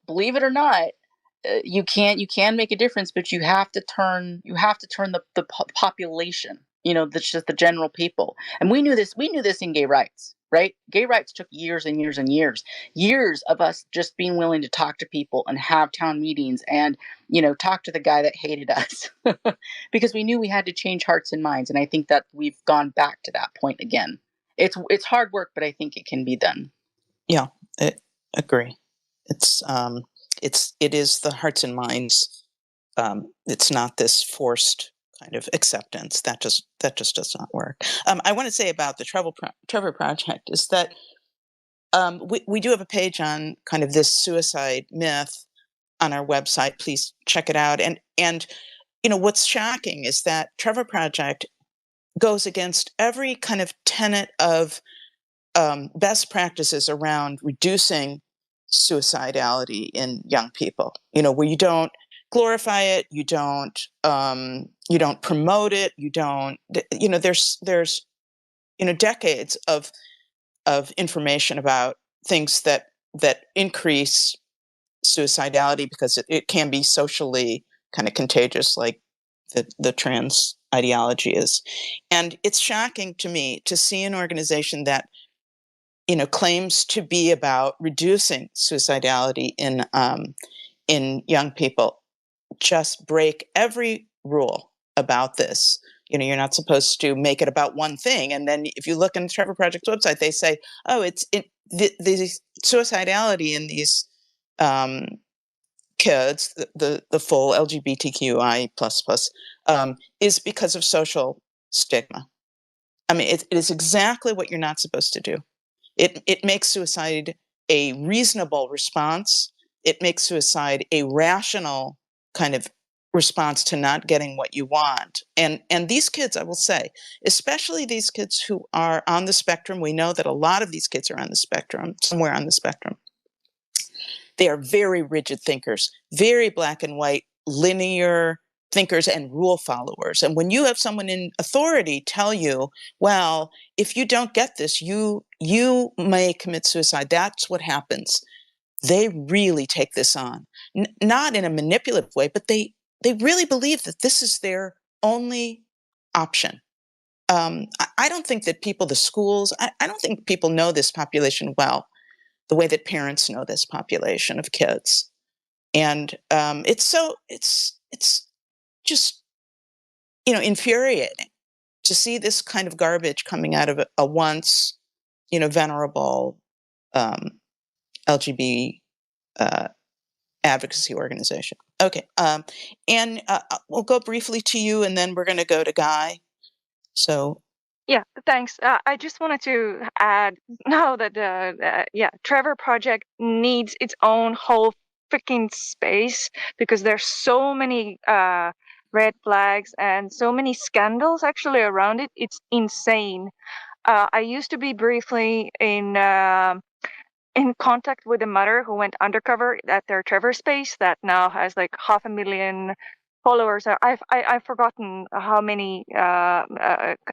Believe it or not, you can make a difference, but you have to turn the population. That's just the general people. And we knew this in gay rights, right? Gay rights took years and years and years of us just being willing to talk to people and have town meetings and, talk to the guy that hated us because we knew we had to change hearts and minds. And I think that we've gone back to that point again. It's hard work, but I think it can be done. Yeah, I agree. It is the hearts and minds. It's not this forced kind of acceptance that just does not work. I want to say about the Trevor Project is that we do have a page on kind of this suicide myth on our website. Please check it out. And what's shocking is that Trevor Project goes against every kind of tenet of best practices around reducing suicidality in young people, where you don't glorify it, you don't promote it, you don't, there's decades of information about things that increase suicidality because it can be socially kind of contagious, like the trans ideology is. And it's shocking to me to see an organization that, you know, claims to be about reducing suicidality in young people just break every rule about this. You know, you're not supposed to make it about one thing. And then if you look on the Trevor Project's website, they say, oh, the suicidality in these kids, the full LGBTQI plus is because of social stigma. I mean, it is exactly what you're not supposed to do. It makes suicide a reasonable response. It makes suicide a rational kind of response to not getting what you want. And these kids, I will say, especially these kids who are on the spectrum, we know that a lot of these kids are on the spectrum, somewhere on the spectrum. They are very rigid thinkers, very black and white, linear thinkers and rule followers. And when you have someone in authority tell you, well, if you don't get this, you may commit suicide, that's what happens. They really take this on, not in a manipulative way, but they really believe that this is their only option. I don't think that people, the schools, I don't think people know this population well, the way that parents know this population of kids. And it's just, you know, infuriating to see this kind of garbage coming out of a once, you know, venerable LGB advocacy organization. Okay, and we'll go briefly to you, and then we're going to go to Guy. So Yeah, thanks. I just wanted to add now that Trevor Project needs its own whole freaking space because there's so many red flags and so many scandals actually around it. It's insane. I used to be briefly in contact with a mother who went undercover at their Trevor space that now has like 500,000 followers. I've forgotten how many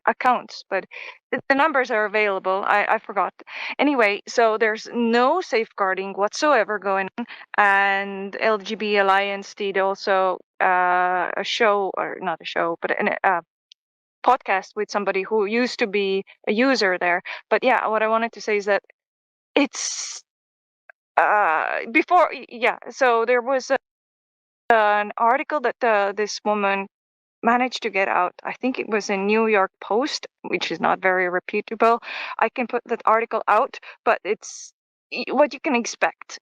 accounts, but the numbers are available. I forgot. Anyway, so there's no safeguarding whatsoever going on, and LGB Alliance did also a show, or not a show, but a podcast with somebody who used to be a user there. But yeah, what I wanted to say is that it's so there was an article that this woman managed to get out. I think it was in New York Post, which is not very reputable. I can put that article out, but it's what you can expect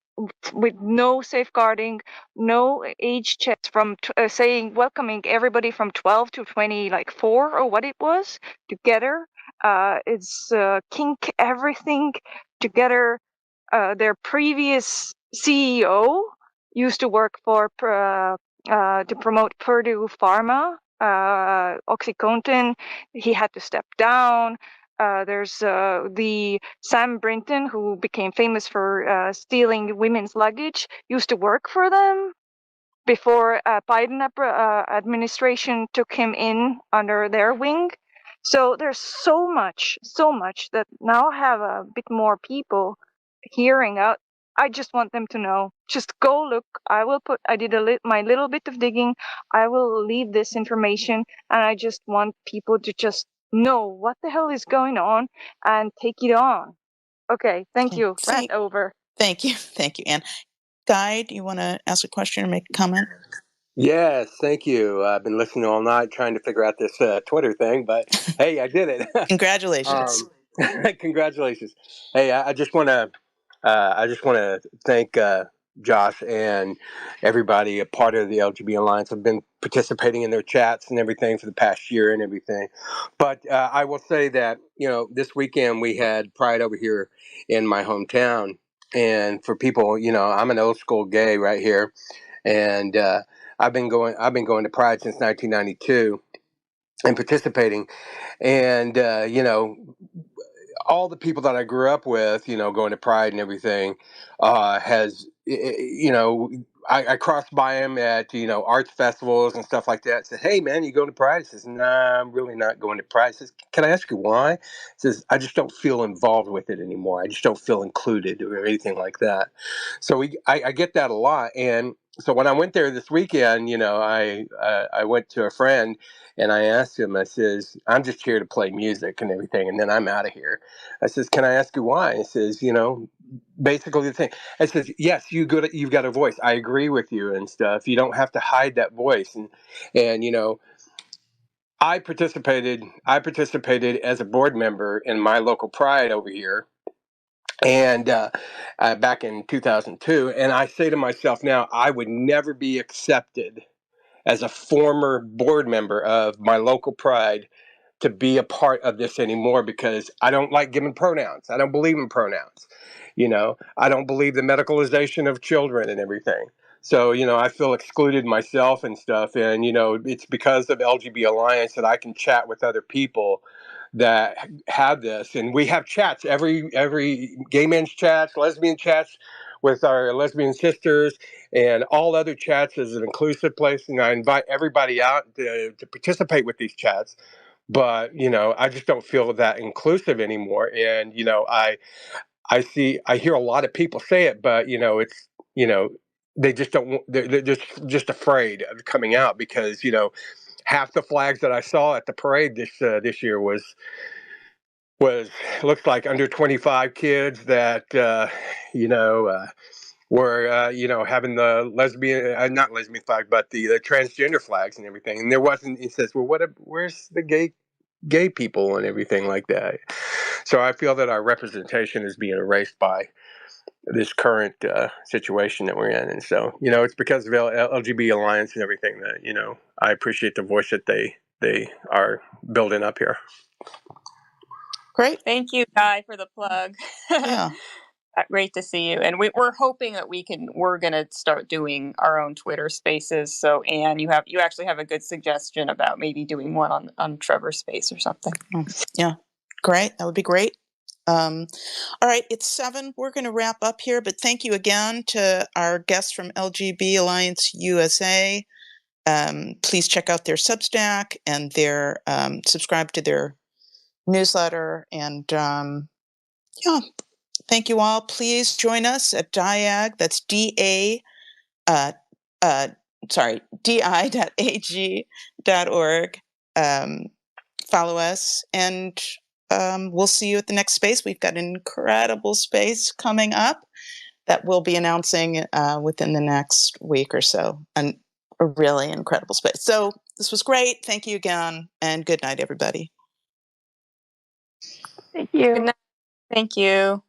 with no safeguarding, no age checks from saying welcoming everybody from 12 to 20, like 4 or what it was together. It's kink everything together. Their previous CEO used to work for to promote Purdue Pharma, OxyContin. He had to step down. There's the Sam Brinton, who became famous for stealing women's luggage, used to work for them before Biden administration took him in under their wing. So there's so much that now have a bit more people hearing out. I just want them to know. Just go look. I did my little bit of digging. I will leave this information, and I just want people to just know what the hell is going on and take it on. Okay, thank you. Rant over. Thank you, Anne. Guy, do you want to ask a question or make a comment? Yes, thank you. I've been listening all night trying to figure out this Twitter thing, but hey, I did it. Congratulations. Congratulations. Hey, I just want to thank Josh and everybody, a part of the LGB Alliance. I've been participating in their chats and everything for the past year and everything. But I will say that, this weekend we had Pride over here in my hometown. And for people, I'm an old school gay right here. And I've been going to Pride since 1992 and participating. And, all the people that I grew up with, going to Pride and everything, has, I crossed by him at, arts festivals and stuff like that. I said, "Hey, man, you going to Pride?" He says, "Nah, I'm really not going to Pride." I says, "Can I ask you why?" He says, "I just don't feel involved with it anymore. I just don't feel included or anything like that." So I get that a lot. And so when I went there this weekend, I went to a friend and I asked him, I says, "I'm just here to play music and everything, and then I'm out of here." I says, "Can I ask you why?" He says, basically the thing. I says, "Yes, you've got a voice. I agree with you and stuff. You don't have to hide that voice." And I participated as a board member in my local Pride over here, and back in 2002. And I say to myself now, I would never be accepted as a former board member of my local Pride to be a part of this anymore, because I don't like giving pronouns. I don't believe in pronouns. I don't believe the medicalization of children and everything. So, I feel excluded myself and stuff. And, it's because of LGB Alliance that I can chat with other people that have this. And we have chats, every gay men's chats, lesbian chats with our lesbian sisters, and all other chats is an inclusive place. And I invite everybody out to participate with these chats. But, I just don't feel that inclusive anymore. And, I hear a lot of people say it, but, it's, they just don't, they're just afraid of coming out, because, half the flags that I saw at the parade this year was looks like under 25 kids that, were having the lesbian, not lesbian flag, but the transgender flags and everything. And there wasn't. It says, "Well, where's the gay people and everything like that?" So I feel that our representation is being erased by this current situation that we're in. And so, it's because of LGB Alliance and everything that, I appreciate the voice that they are building up here. Great. Thank you, Guy, for the plug. Yeah. Great to see you. And we're hoping that we're going to start doing our own Twitter spaces. So, Anne, you actually have a good suggestion about maybe doing one on Trevor's space or something. Yeah. Great. That would be great. All right. It's 7. We're going to wrap up here, but thank you again to our guests from LGB Alliance USA. Please check out their Substack and subscribe to their newsletter. And yeah, thank you all. Please join us at DIAG. That's di.ag.org. Follow us, and we'll see you at the next space. We've got an incredible space coming up that we'll be announcing within the next week or so. A really incredible space. So this was great. Thank you again, and good night, everybody. Thank you. Good night. Thank you.